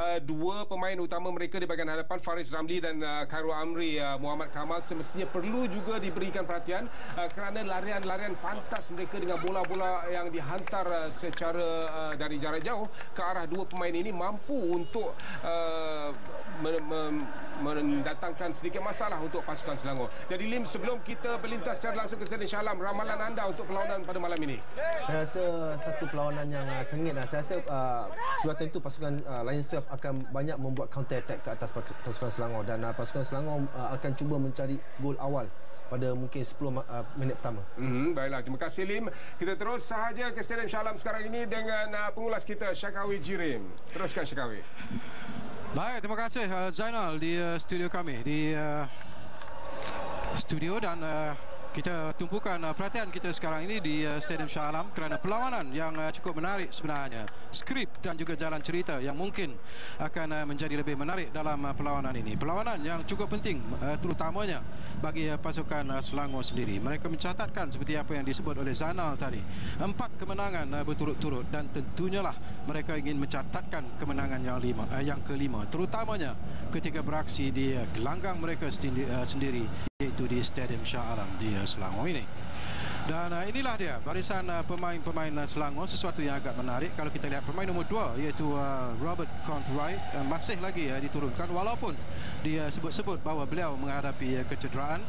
Dua pemain utama mereka di bahagian hadapan, Faris Ramli dan Khairul Amri Muhammad Kamal, semestinya perlu juga diberikan perhatian kerana larian-larian pantas mereka dengan bola-bola yang dihantar secara dari jarak jauh ke arah dua pemain ini mampu untuk mendatangkan sedikit masalah untuk pasukan Selangor. Jadi Lim, sebelum kita berlintas secara langsung ke Stadium Shah Alam, ramalan anda untuk perlawanan pada malam ini? Saya rasa satu perlawanan yang sengit. Saya rasa sudah tentu pasukan Lions 12 akan banyak membuat counter attack ke atas pasukan Selangor, dan pasukan Selangor akan cuba mencari gol awal pada mungkin 10 minit pertama. Baiklah, terima kasih Lim. Kita terus sahaja ke Stadium Shah Alam sekarang ini dengan pengulas kita Syakawi Jirim. Teruskan Syakawi. Baik, terima kasih Zainal di studio kami di studio, dan kita tumpukan perhatian kita sekarang ini di Stadium Shah Alam kerana perlawanan yang cukup menarik sebenarnya. Skrip dan juga jalan cerita yang mungkin akan menjadi lebih menarik dalam perlawanan ini. Perlawanan yang cukup penting terutamanya bagi pasukan Selangor sendiri. Mereka mencatatkan seperti apa yang disebut oleh Zainal tadi, 4 kemenangan berturut-turut, dan tentunya lah mereka ingin mencatatkan kemenangan yang kelima, terutamanya ketika beraksi di gelanggang mereka sendiri, iaitu di Stadium Shah Alam di Selangor ini. Dan inilah dia barisan pemain-pemain Selangor, sesuatu yang agak menarik. Kalau kita lihat pemain nombor 2 iaitu Robert Conroy masih lagi diturunkan, walaupun dia sebut-sebut bahawa beliau menghadapi kecederaan.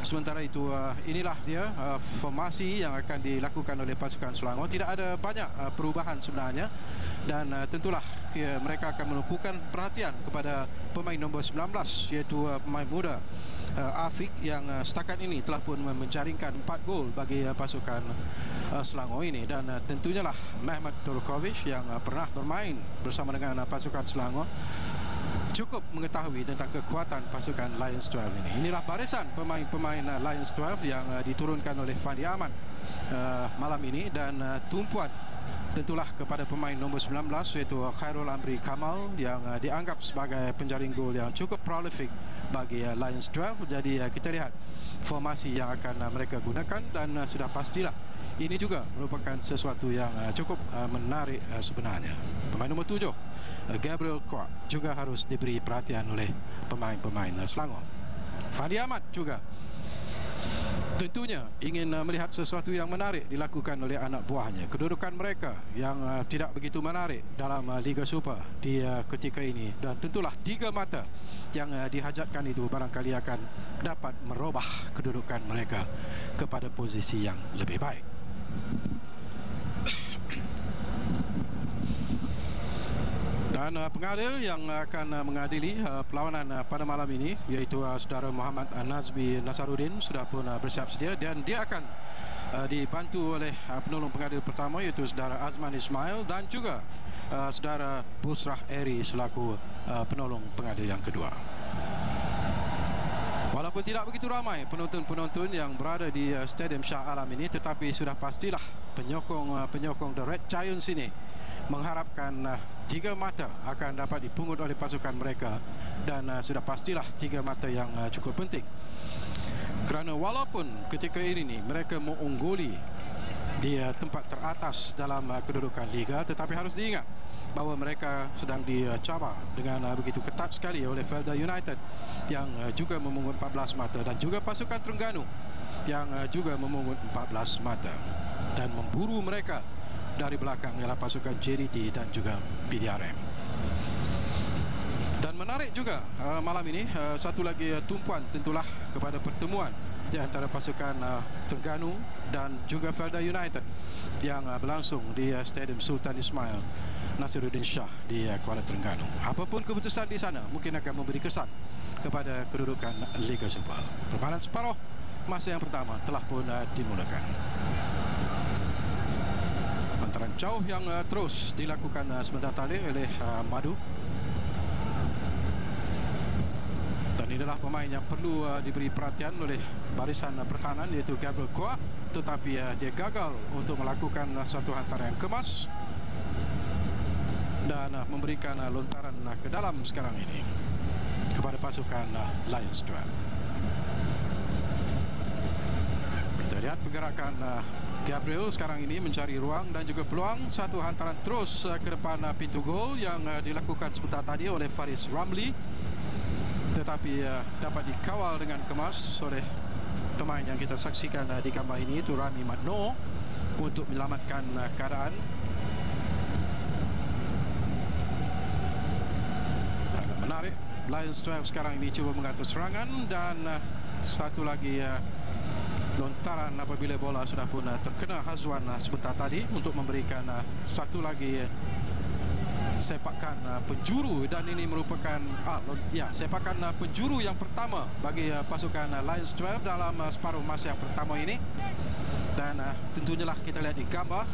Sementara itu inilah dia formasi yang akan dilakukan oleh pasukan Selangor. Tidak ada banyak perubahan sebenarnya, dan tentulah mereka akan menumpukan perhatian kepada pemain nombor 19 iaitu pemain muda Afiq yang setakat ini telah pun menjaringkan 4 gol bagi pasukan Selangor ini. Dan tentunya lah Mehmet Dorkovic yang pernah bermain bersama dengan pasukan Selangor cukup mengetahui tentang kekuatan pasukan Lions 12 ini. Inilah barisan pemain-pemain Lions 12 yang diturunkan oleh Fandi Ahmad malam ini, dan tumpuan tentulah kepada pemain nombor 19 iaitu Khairul Amri Kamal yang dianggap sebagai penjaring gol yang cukup prolific bagi Lions 12. Jadi kita lihat formasi yang akan mereka gunakan, dan sudah pastilah ini juga merupakan sesuatu yang cukup menarik sebenarnya. Pemain nombor 7 Gabriel Kwak juga harus diberi perhatian oleh pemain-pemain Selangor. Fandi Ahmad juga tentunya ingin melihat sesuatu yang menarik dilakukan oleh anak buahnya. Kedudukan mereka yang tidak begitu menarik dalam Liga Super di ketika ini, dan tentulah 3 mata yang dihajatkan itu barangkali akan dapat merubah kedudukan mereka kepada posisi yang lebih baik. Dan pengadil yang akan mengadili perlawanan pada malam ini iaitu saudara Muhammad Nazbi Nasaruddin sudah pun bersiap sedia, dan dia akan dibantu oleh penolong pengadil pertama iaitu saudara Azman Ismail, dan juga saudara Busrah Eri selaku penolong pengadil yang kedua. Walaupun tidak begitu ramai penonton-penonton yang berada di Stadium Shah Alam ini, tetapi sudah pastilah penyokong The Red Giants ini mengharapkan 3 mata akan dapat dipungut oleh pasukan mereka, dan sudah pastilah 3 mata yang cukup penting. Kerana walaupun ketika ini mereka mengungguli di tempat teratas dalam kedudukan Liga, tetapi harus diingat bahawa mereka sedang dicabar dengan begitu ketat sekali oleh Felda United yang juga memungut 14 mata, dan juga pasukan Terengganu yang juga memungut 14 mata, dan memburu mereka dari belakang ialah pasukan JDT dan juga PDRM. Dan menarik juga malam ini satu lagi tumpuan tentulah kepada pertemuan di antara pasukan Terengganu dan juga Felda United yang berlangsung di Stadium Sultan Ismail Nasiruddin Shah di Kuala Terengganu. Apapun keputusan di sana mungkin akan memberi kesan kepada kedudukan Liga Super. Permainan separuh masa yang pertama telah pun dimulakan. Antara jauh yang terus dilakukan sebentar tadi oleh Madu, dan inilah pemain yang perlu diberi perhatian oleh barisan pertahanan iaitu Gabriel Kwak, tetapi dia gagal untuk melakukan satu hantaran yang kemas dan memberikan lontaran ke dalam sekarang ini kepada pasukan Lions 12. Kita lihat pergerakan Gabriel sekarang ini mencari ruang dan juga peluang. Satu hantaran terus ke depan pintu gol yang dilakukan sebentar tadi oleh Faris Ramli, tetapi dapat dikawal dengan kemas oleh pemain yang kita saksikan di gambar ini, itu Rami Madno, untuk menyelamatkan keadaan. Agak menarik, Lions 12 sekarang ini cuba mengatur serangan, dan satu lagi lontaran apabila bola sudah pun terkena Hazwan sebentar tadi untuk memberikan satu lagi sepakan penjuru, dan ini merupakan sepakan penjuru yang pertama bagi pasukan Lions 12 dalam separuh masa yang pertama ini. Dan tentunya lah kita lihat di gambar,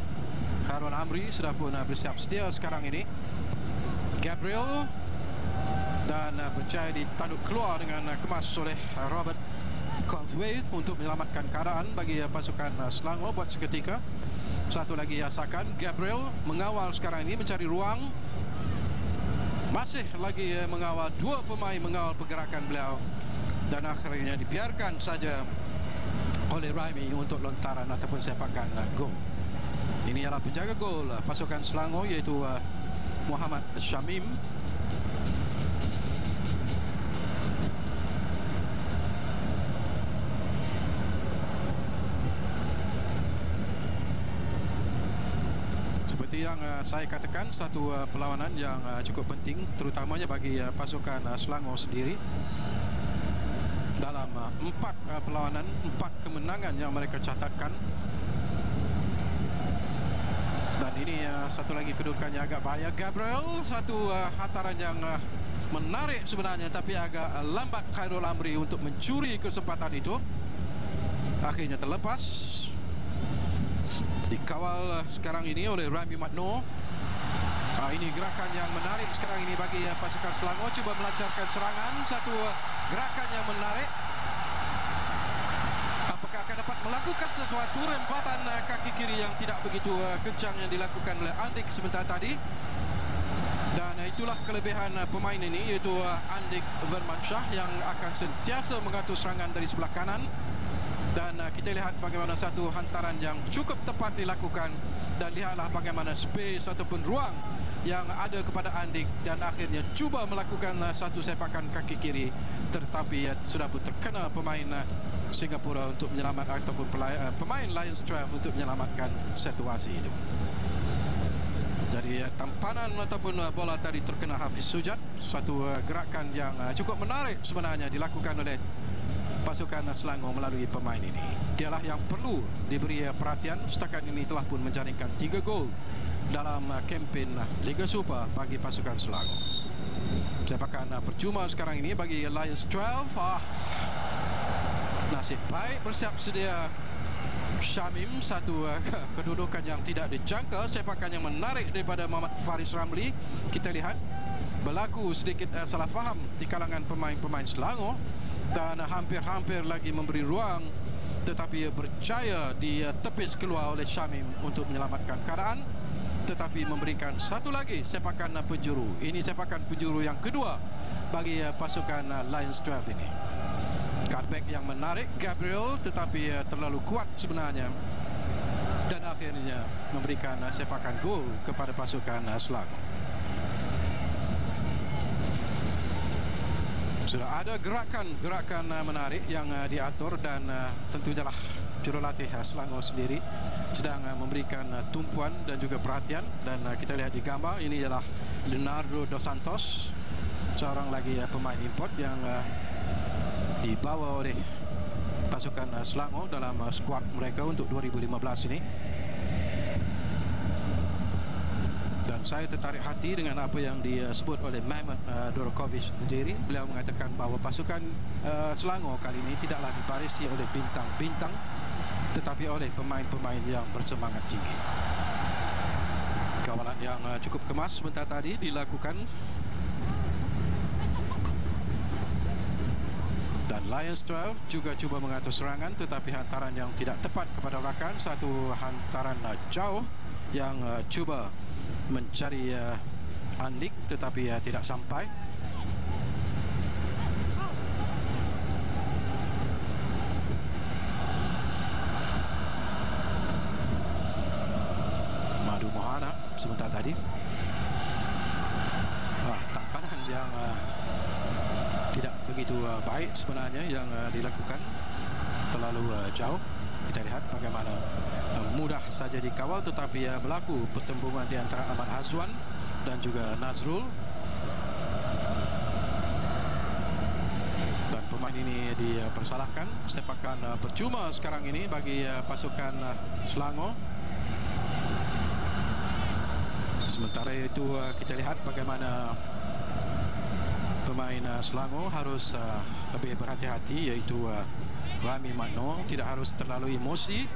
Harun Amri sudah pun bersiap sedia sekarang ini. Gabriel, dan berjaya ditanduk keluar dengan kemas oleh Robert Conway untuk menyelamatkan keadaan bagi pasukan Selangor buat seketika. Satu lagi Yasakan. Gabriel mengawal sekarang ini, mencari ruang, masih lagi mengawal, dua pemain mengawal pergerakan beliau, dan akhirnya dibiarkan saja oleh Raimi untuk lontaran ataupun sepakan gol. Ini adalah penjaga gol pasukan Selangor, iaitu Muhammad Syamim. Seperti yang saya katakan, satu perlawanan yang cukup penting, terutamanya bagi pasukan Selangor sendiri. Dalam 4 perlawanan, 4 kemenangan yang mereka catatkan. Dan ini satu lagi kedudukannya agak bahaya. Gabriel, satu hantaran yang menarik sebenarnya, tapi agak lambat Khairul Amri untuk mencuri kesempatan itu. Akhirnya terlepas. Dikawal sekarang ini oleh Rami Madno. Ini gerakan yang menarik sekarang ini bagi pasukan Selangor, cuba melancarkan serangan. Satu gerakan yang menarik. Apakah akan dapat melakukan sesuatu? Rempatan kaki kiri yang tidak begitu kencang yang dilakukan oleh Andik sebentar tadi. Dan itulah kelebihan pemain ini, iaitu Andik Vermansyah, yang akan sentiasa mengatur serangan dari sebelah kanan. Dan kita lihat bagaimana satu hantaran yang cukup tepat dilakukan, dan lihatlah bagaimana space ataupun ruang yang ada kepada Andik, dan akhirnya cuba melakukan satu sepakan kaki kiri, tetapi sudah pun terkena pemain Singapura untuk menyelamatkan, ataupun pemain Lions 12 untuk menyelamatkan situasi itu. Jadi tampanan ataupun bola tadi terkena Hafiz Sujat. Satu gerakan yang cukup menarik sebenarnya dilakukan oleh pasukan Selangor melalui pemain ini. Dialah yang perlu diberi perhatian. Setakat ini telah pun menjaringkan 3 gol dalam kempen Liga Super bagi pasukan Selangor. Sepakan percuma sekarang ini bagi Lions 12. Nasib baik, bersiap sedia Syamim. Satu kedudukan yang tidak dijangka, sepakan yang menarik daripada Muhammad Faris Ramli. Kita lihat berlaku sedikit salah faham di kalangan pemain-pemain Selangor, dan hampir-hampir lagi memberi ruang, tetapi berjaya ditepis keluar oleh Syamim untuk menyelamatkan keadaan, tetapi memberikan satu lagi sepakan penjuru. Ini sepakan penjuru yang kedua bagi pasukan Lions 12 ini. Cutback yang menarik Gabriel, tetapi terlalu kuat sebenarnya, dan akhirnya memberikan sepakan gol kepada pasukan Selangor. Sudah ada gerakan menarik yang diatur, dan tentunya lah jurulatih Selangor sendiri sedang memberikan tumpuan dan juga perhatian. Dan kita lihat di gambar, ini ialah Leonardo Dos Santos, seorang lagi pemain import yang dibawa oleh pasukan Selangor dalam skuad mereka untuk 2015 ini. Dan saya tertarik hati dengan apa yang disebut oleh Mehmet Dorokovic sendiri. Beliau mengatakan bahawa pasukan Selangor kali ini tidaklah dibarisi oleh bintang-bintang, tetapi oleh pemain-pemain yang bersemangat tinggi. Kawalan yang cukup kemas sebentar tadi dilakukan, dan Lions 12 juga cuba mengatur serangan, tetapi hantaran yang tidak tepat kepada rakan. Satu hantaran jauh yang cuba mencari Andik, tetapi tidak sampai. sebentar tadi. Tampanan yang tidak begitu baik sebenarnya yang dilakukan, terlalu jauh. Kita lihat bagaimana mudah saja dikawal, tetapi berlaku pertempuran di antara Ahmad Azwan dan juga Nazrul. Dan pemain ini dipersalahkan. Sepakan percuma sekarang ini bagi pasukan Selangor. Sementara itu kita lihat bagaimana pemain Selangor harus lebih berhati-hati, iaitu Rami Magno tidak harus terlalu emosi.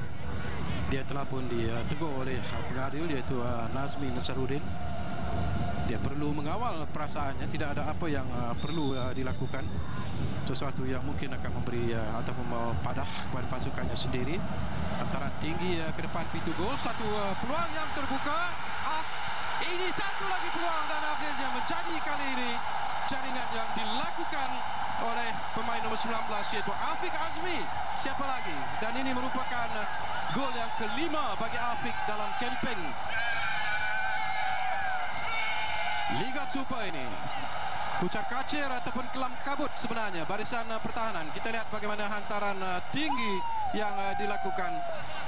Dia telah pun ditegur oleh pengadil, iaitu Nazmi Nasaruddin. Dia perlu mengawal perasaannya, tidak ada apa yang perlu dilakukan, sesuatu yang mungkin akan memberi ataupun membawa padah kepada pasukannya sendiri. Antara tinggi ke depan pintu gol, satu peluang yang terbuka. Ini satu lagi peluang dan akhirnya menjadi kali ini jaringan yang dilakukan oleh pemain nomor 19, yaitu Afiq Azmi. Siapa lagi? Dan ini merupakan gol yang kelima bagi Afiq dalam kempen Liga Super ini. Kucar kacir ataupun kelam kabut sebenarnya barisan pertahanan. Kita lihat bagaimana hantaran tinggi yang dilakukan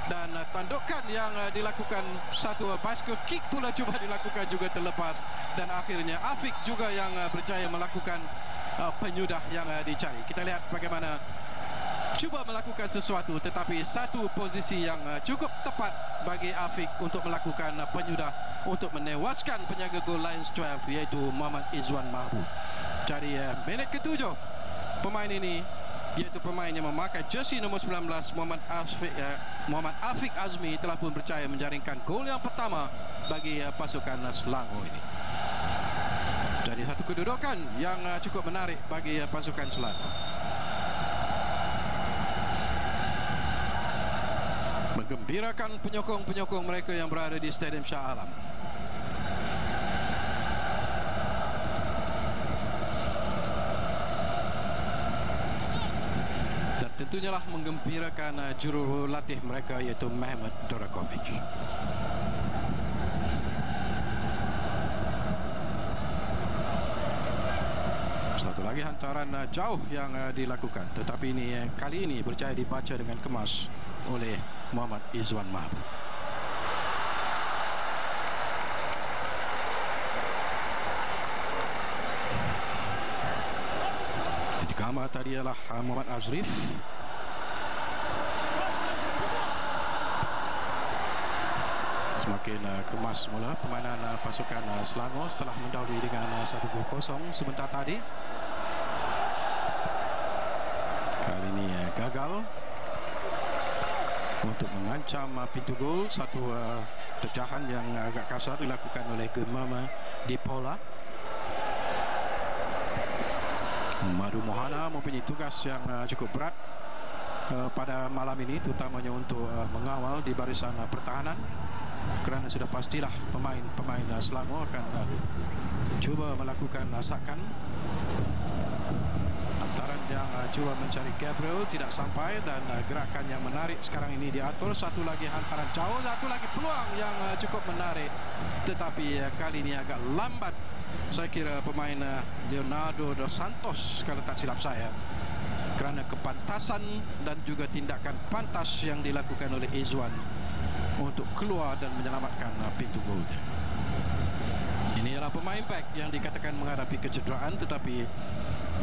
dan tandukan yang dilakukan. Satu bicycle kick pula cuba dilakukan, juga terlepas. Dan akhirnya Afiq juga yang berjaya melakukan penyudah yang dicari. Kita lihat bagaimana cuba melakukan sesuatu, tetapi satu posisi yang cukup tepat bagi Afiq untuk melakukan penyudah untuk menewaskan penjaga gol Lions 12, iaitu Muhammad Izwan Mahbub. Jadi minit ke-7 pemain ini, iaitu pemain yang memakai jersey nomor 19, Muhammad Afiq Azmi, telah pun berjaya menjaringkan gol yang pertama bagi pasukan Selangor ini. Jadi satu kedudukan yang cukup menarik bagi pasukan Selangor. Menggembirakan penyokong-penyokong mereka yang berada di Stadium Shah Alam. Dan tentunya lah menggembirakan juru latih mereka, iaitu Mehmet Dorakovic. Satu lagi hantaran jauh yang dilakukan, tetapi ini kali ini berjaya dibaca dengan kemas oleh Muhammad Izwan Mahbub. Di gambar tadi adalah Muhammad Azrif. Semakin kemas mula permainan pasukan Selangor setelah mendahului dengan 1-0 sebentar tadi. Kali ini gagal untuk mengancam pintu gol. Satu terjahan yang agak kasar dilakukan oleh Gemama Dipola. Madu Mohana mempunyai tugas yang cukup berat pada malam ini, terutamanya untuk mengawal di barisan pertahanan, kerana sudah pastilah pemain Selangor akan cuba melakukan sakan. Hantaran yang cuba mencari Gabriel tidak sampai, dan gerakan yang menarik sekarang ini diatur. Satu lagi hantaran jauh, satu lagi peluang yang cukup menarik, tetapi kali ini agak lambat. Saya kira pemain Leonardo dos Santos, kalau tak silap saya, kerana kepantasan dan juga tindakan pantas yang dilakukan oleh Izwan untuk keluar dan menyelamatkan pintu gol. Ini adalah pemain back yang dikatakan menghadapi kecederaan, tetapi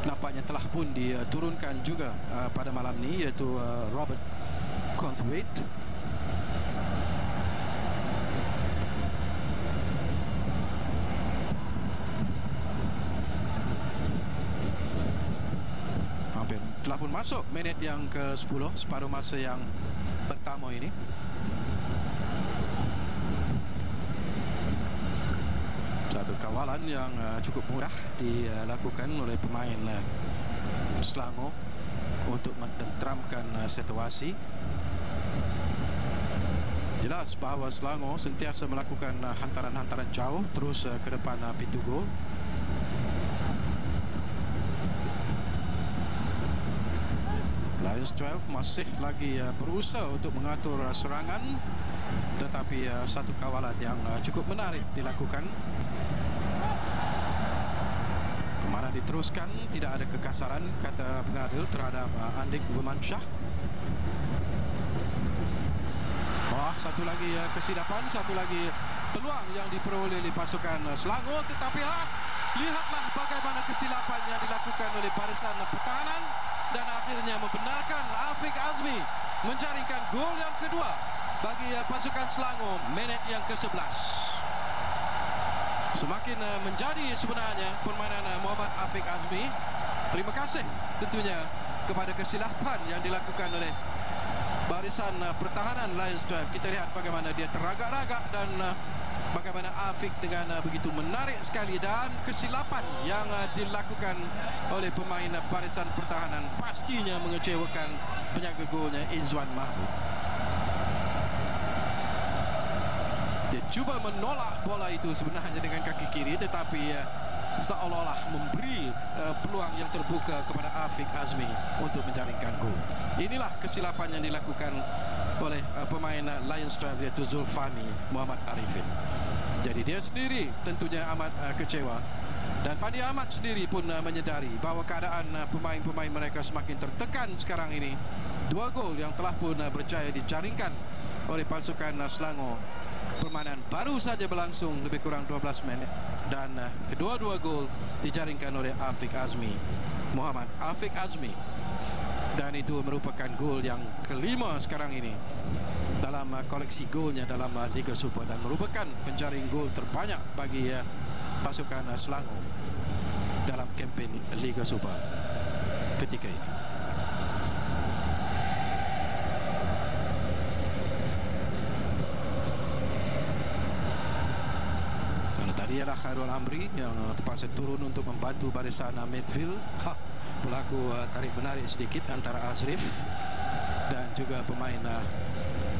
nampaknya telah pun diturunkan juga pada malam ini, iaitu Robert Conthwaite. Hampir telah pun masuk minit yang ke-10, separuh masa yang pertama ini. Satu kawalan yang cukup mudah dilakukan oleh pemain Selangor untuk menenteramkan situasi. Jelas bahawa Selangor sentiasa melakukan hantaran-hantaran jauh terus ke depan pintu gol. Lions 12 masih lagi berusaha untuk mengatur serangan. tetapi satu kawalan yang cukup menarik dilakukan. Permainan diteruskan, tidak ada kekasaran kata pengadil terhadap Andik Bermansyah. Satu lagi kesilapan, satu lagi peluang yang diperoleh oleh pasukan Selangor, tetapi lihatlah bagaimana kesilapan yang dilakukan oleh barisan pertahanan dan akhirnya membenarkan Afiq Azmi menjaringkan gol yang kedua bagi pasukan Selangor minit yang ke-11. Semakin menjadi sebenarnya permainan Muhammad Afiq Azmi. Terima kasih tentunya kepada kesilapan yang dilakukan oleh barisan pertahanan Lions 12. Kita lihat bagaimana dia teragak-ragak dan bagaimana Afiq dengan begitu menarik sekali, dan kesilapan yang dilakukan oleh pemain barisan pertahanan pastinya mengecewakan penjaga golnya Izwan Mahmud. Dia cuba menolak bola itu sebenarnya dengan kaki kiri, tetapi seolah-olah memberi peluang yang terbuka kepada Afiq Azmi untuk menjaringkan gol. Inilah kesilapan yang dilakukan oleh pemain Lions 12, yaitu Zulfani Muhammad Arifin. Jadi dia sendiri tentunya amat kecewa, dan Fandi Ahmad sendiri pun menyedari bahawa keadaan pemain-pemain mereka semakin tertekan sekarang ini. 2 gol yang telah pun berjaya dijaringkan oleh pasukan Selangor. Permainan baru saja berlangsung lebih kurang 12 minit dan kedua-dua gol dijaringkan oleh Afiq Azmi, Muhammad Afiq Azmi, dan itu merupakan gol yang kelima sekarang ini dalam koleksi golnya dalam Liga Super dan merupakan penjaring gol terbanyak bagi pasukan Selangor dalam kempen Liga Super ketika ini. Tadi adalah Khairul Amri yang terpaksa turun untuk membantu barisan midfield. Berlaku tarik menarik sedikit antara Azrif dan juga pemain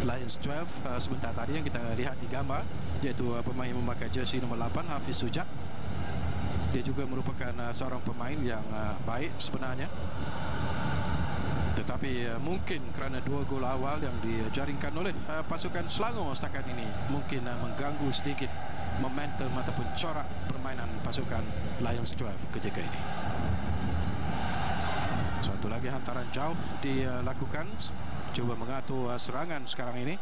Lions 12 sebentar tadi yang kita lihat di gambar, iaitu pemain memakai jersey nomor 8 Hafiz Sujak. Dia juga merupakan seorang pemain yang baik sebenarnya, tetapi mungkin kerana 2 gol awal yang dijaringkan oleh pasukan Selangor setakat ini mungkin mengganggu sedikit momentum ataupun corak permainan pasukan Lions 12 ketika ini. Satu lagi hantaran jauh dilakukan, cuba mengatur serangan sekarang ini.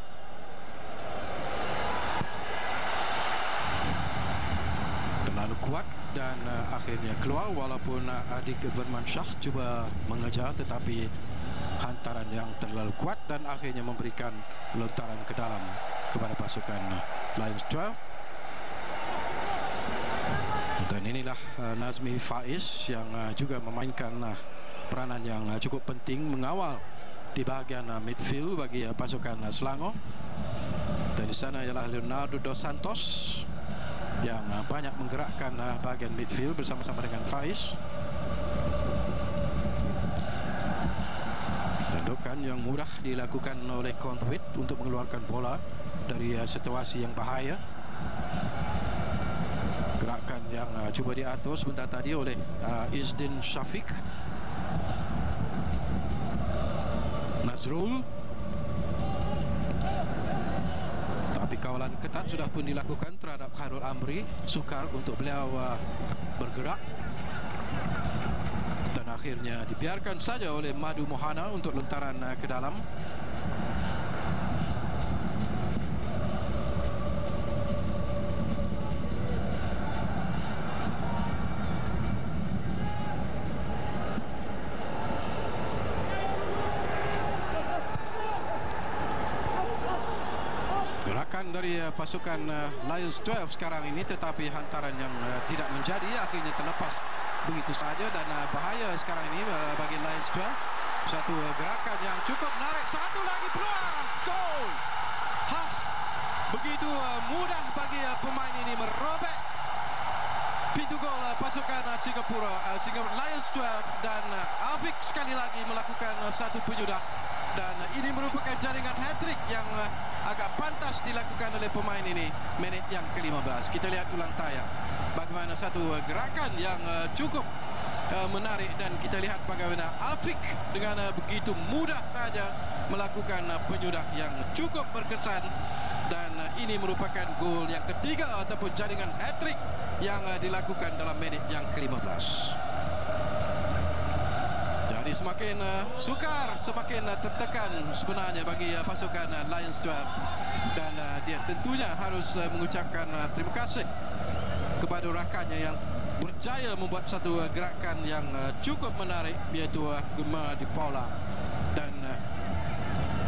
Terlalu kuat dan akhirnya keluar, walaupun Adik Bermansyah cuba mengejar, tetapi hantaran yang terlalu kuat dan akhirnya memberikan lontaran ke dalam kepada pasukan Lions 12. Dan inilah Nazmi Faiz yang juga memainkan peranan yang cukup penting mengawal di bahagian midfield bagi pasukan Selangor. Dan di sana ialah Leonardo Dos Santos yang banyak menggerakkan bahagian midfield bersama-sama dengan Faiz. Tendukan yang mudah dilakukan oleh Conthwit untuk mengeluarkan bola dari situasi yang bahaya. Gerakan yang cuba diatur sebentar tadi oleh Izdin Syafiq. Nazrul, tapi kawalan ketat sudah pun dilakukan terhadap Khairul Amri. Sukar untuk beliau bergerak, dan akhirnya dibiarkan saja oleh Madu Mohana untuk lontaran ke dalam. Dari pasukan Lions 12 sekarang ini, tetapi hantaran yang tidak menjadi akhirnya terlepas begitu saja, dan bahaya sekarang ini bagi Lions 12. Satu gerakan yang cukup menarik, satu lagi peluang gol. Begitu mudah bagi pemain ini merobek pintu gol pasukan Singapura Lions 12, dan Afiq sekali lagi melakukan satu penyudah, dan ini merupakan jaringan hat-trick yang agak pantas dilakukan oleh pemain ini minit yang ke-15. Kita lihat ulang tayang bagaimana satu gerakan yang cukup menarik, dan kita lihat bagaimana Afiq dengan begitu mudah saja melakukan penyudah yang cukup berkesan dan ini merupakan gol yang ketiga ataupun jaringan hat-trick yang dilakukan dalam minit yang ke-15. Jadi semakin sukar, semakin tertekan sebenarnya bagi pasukan Lions 12, dan dia tentunya harus mengucapkan terima kasih kepada rakannya yang berjaya membuat satu gerakan yang cukup menarik, iaitu Gemma di Paula. Dan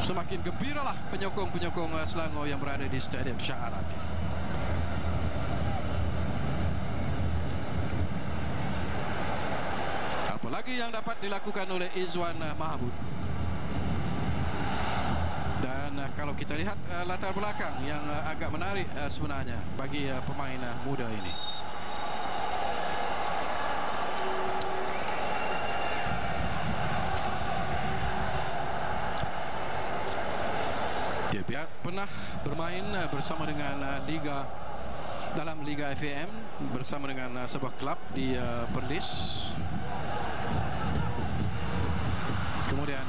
semakin gembiralah penyokong-penyokong Selangor yang berada di Stadium Shah Alam. Apalagi yang dapat dilakukan oleh Izwan Mahabud. Dan kalau kita lihat latar belakang yang agak menarik sebenarnya bagi pemain muda ini. Dia pernah bermain bersama dengan dalam Liga FAM bersama dengan sebuah klub di Perlis. Kemudian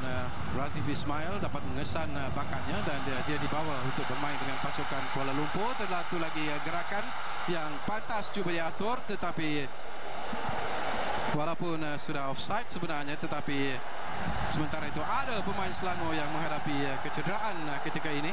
Razif Ismail dapat mengesan bakatnya dan dia dibawa untuk bermain dengan pasukan Kuala Lumpur. Satu lagi gerakan yang pantas cuba diatur, tetapi walaupun sudah offside sebenarnya, tetapi sementara itu ada pemain Selangor yang menghadapi kecederaan ketika ini.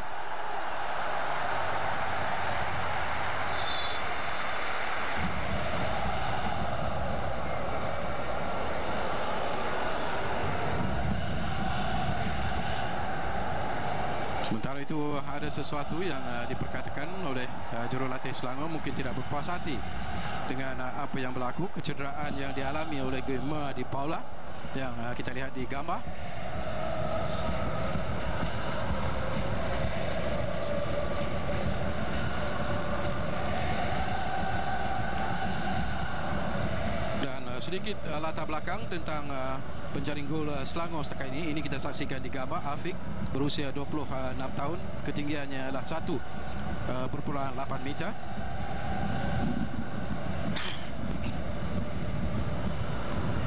Sementara itu ada sesuatu yang diperkatakan oleh jurulatih Selangor, mungkin tidak berpuas hati dengan apa yang berlaku, kecederaan yang dialami oleh Gemma di Paula yang kita lihat di gambar. Dan sedikit latar belakang tentang penjaring gol Selangor setakat ini. Ini kita saksikan di gambar. Afiq berusia 26 tahun, ketinggiannya adalah 1.8 meter.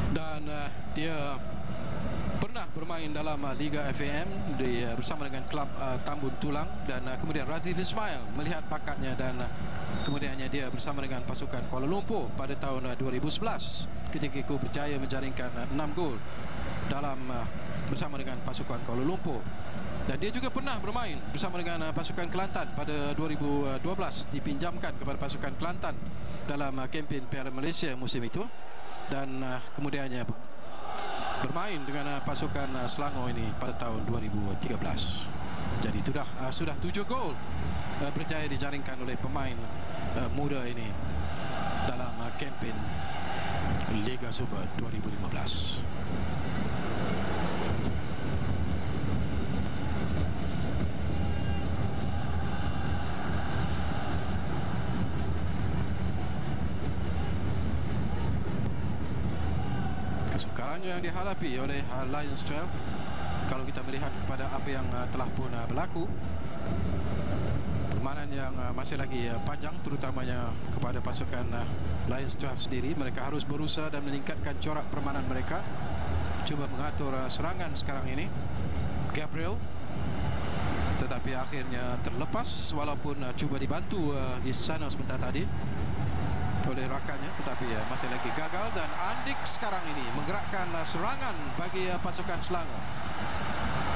Dan dia pernah bermain dalam Liga FAM bersama dengan klub Tambun Tulang. Dan kemudian Razif Ismail melihat bakatnya dan kemudiannya dia bersama dengan pasukan Kuala Lumpur pada tahun 2011 ketika itu berjaya menjaringkan 6 gol dalam bersama dengan pasukan Kuala Lumpur. Dan dia juga pernah bermain bersama dengan pasukan Kelantan pada 2012, dipinjamkan kepada pasukan Kelantan dalam kempen Piala Malaysia musim itu. Dan kemudiannya bermain dengan pasukan Selangor ini pada tahun 2013. Jadi sudah 7 gol berjaya dijaringkan oleh pemain muda ini dalam kempen Liga Super 2015. Kesukaran yang dihadapi oleh Lions 12, kalau kita melihat kepada apa yang telah pun berlaku, permainan yang masih lagi panjang, terutamanya kepada pasukan Lions 12 sendiri. Mereka harus berusaha dan meningkatkan corak permainan mereka, cuba mengatur serangan sekarang ini Gabriel, tetapi akhirnya terlepas walaupun cuba dibantu di sana sebentar tadi oleh rakannya, tetapi masih lagi gagal. Dan Andik sekarang ini menggerakkan serangan bagi pasukan Selangor.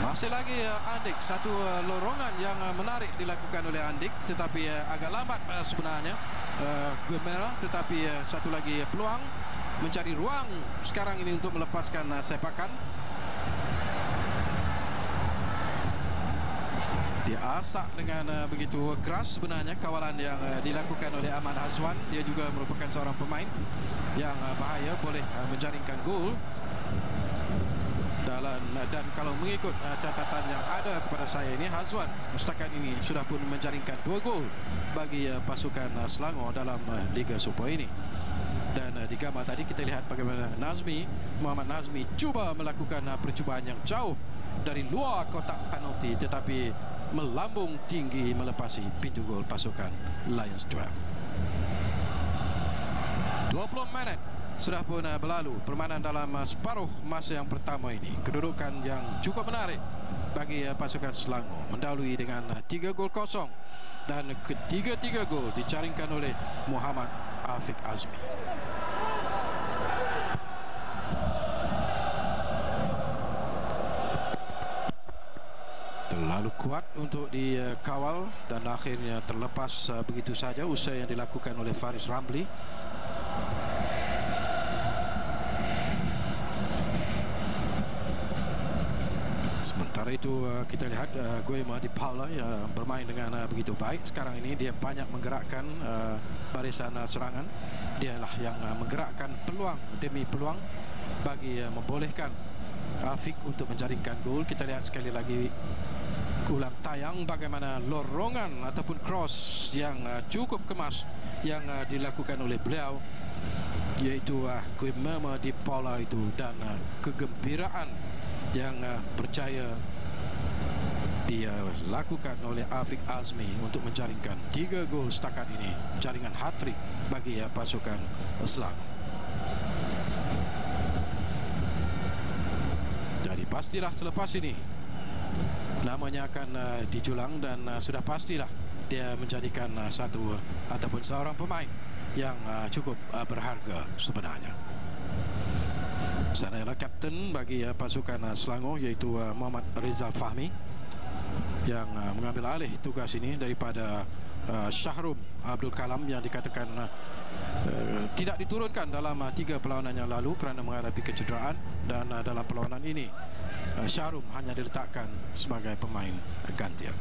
Masih lagi Andik, satu lorongan yang menarik dilakukan oleh Andik, tetapi agak lambat sebenarnya Gemera, tetapi satu lagi peluang mencari ruang sekarang ini untuk melepaskan sepakan. Dia asak dengan begitu keras sebenarnya kawalan yang dilakukan oleh Ahmad Hazwan. Dia juga merupakan seorang pemain yang bahaya, boleh menjaringkan gol. Dan kalau mengikut catatan yang ada kepada saya ini, Hazwan setakat ini sudah pun menjaringkan 2 gol bagi pasukan Selangor dalam Liga Super ini. Dan di gambar tadi kita lihat bagaimana Muhammad Nazmi cuba melakukan percubaan yang jauh dari luar kotak penalti, tetapi melambung tinggi melepasi pintu gol pasukan Lions 12. 20 minit sudah pun berlalu permainan dalam separuh masa yang pertama ini. Kedudukan yang cukup menarik bagi pasukan Selangor, mendahului dengan 3-0, dan ketiga-tiga gol dijaringkan oleh Muhammad Afiq Azmi. Terlalu kuat untuk dikawal dan akhirnya terlepas begitu saja usaha yang dilakukan oleh Faris Ramli. Sementara itu kita lihat Guema di Paula yang bermain dengan begitu baik. Sekarang ini dia banyak menggerakkan barisan serangan. Dialah yang menggerakkan peluang demi peluang bagi membolehkan Afiq untuk menjaringkan gol. Kita lihat sekali lagi ulang tayang bagaimana lorongan ataupun cross yang cukup kemas yang dilakukan oleh beliau, iaitu Guema di Paula itu, dan kegembiraan yang berjaya dilakukan oleh Afiq Azmi untuk menjaringkan 3 gol setakat ini, jaringan hat-trick bagi pasukan Selangor. Jadi pastilah selepas ini namanya akan dijulang, dan sudah pastilah dia menjadikan satu ataupun seorang pemain yang cukup berharga sebenarnya. Sana ialah kapten bagi pasukan Selangor, iaitu Muhammad Rizal Fahmi, yang mengambil alih tugas ini daripada Syahrum Abdul Kalam yang dikatakan tidak diturunkan dalam 3 perlawanan yang lalu kerana menghadapi kecederaan, dan dalam perlawanan ini Syahrum hanya diletakkan sebagai pemain gantian.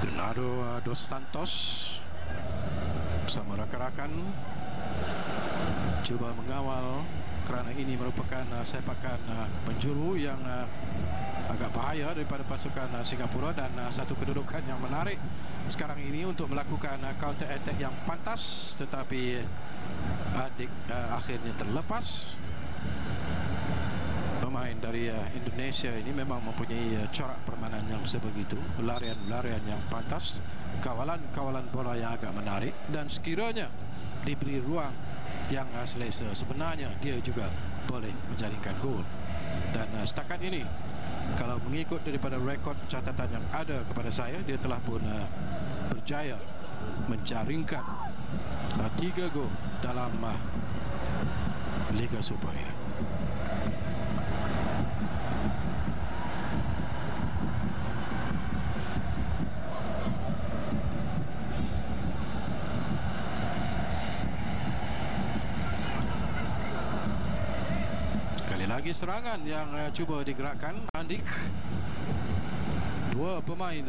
Bernardo dos Santos bersama rakan-rakan cuba mengawal, kerana ini merupakan sepakan penjuru yang agak bahaya daripada pasukan Singapura, dan satu kedudukan yang menarik sekarang ini untuk melakukan counter attack yang pantas, tetapi akhirnya terlepas. Pemain dari Indonesia ini memang mempunyai corak permainan yang sebegitu, larian-larian yang pantas, kawalan-kawalan bola yang agak menarik, dan sekiranya diberi ruang yang selesa, sebenarnya dia juga boleh menjaringkan gol. Dan setakat ini, kalau mengikut daripada rekod catatan yang ada kepada saya, dia telah pun berjaya menjaringkan 3 gol dalam Liga Super ini. Lagi serangan yang cuba digerakkan Andik. 2 pemain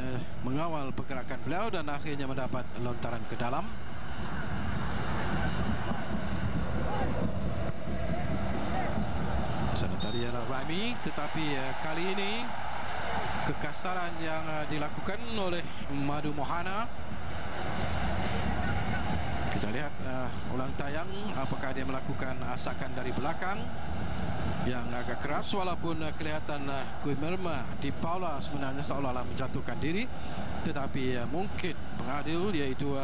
mengawal pergerakan beliau, dan akhirnya mendapat lontaran ke dalam. Sana tadi adalah Raimi, tetapi kali ini kekasaran yang dilakukan oleh Madu Mohana. Kita lihat ulang tayang, apakah dia melakukan asakan dari belakang yang agak keras, walaupun kelihatan Guema di Paula sebenarnya seolah-olah menjatuhkan diri, tetapi mungkin pengadil iaitu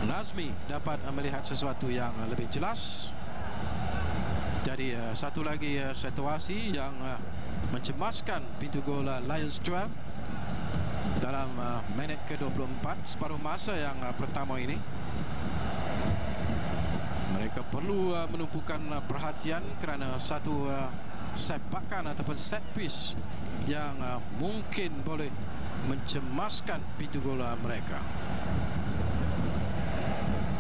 Nazmi dapat melihat sesuatu yang lebih jelas. Jadi satu lagi situasi yang mencemaskan pintu gol Lions 12 dalam minit ke-24 separuh masa yang pertama ini. Mereka perlu menumpukan perhatian kerana satu sepakan ataupun set piece yang mungkin boleh mencemaskan pintu gol mereka.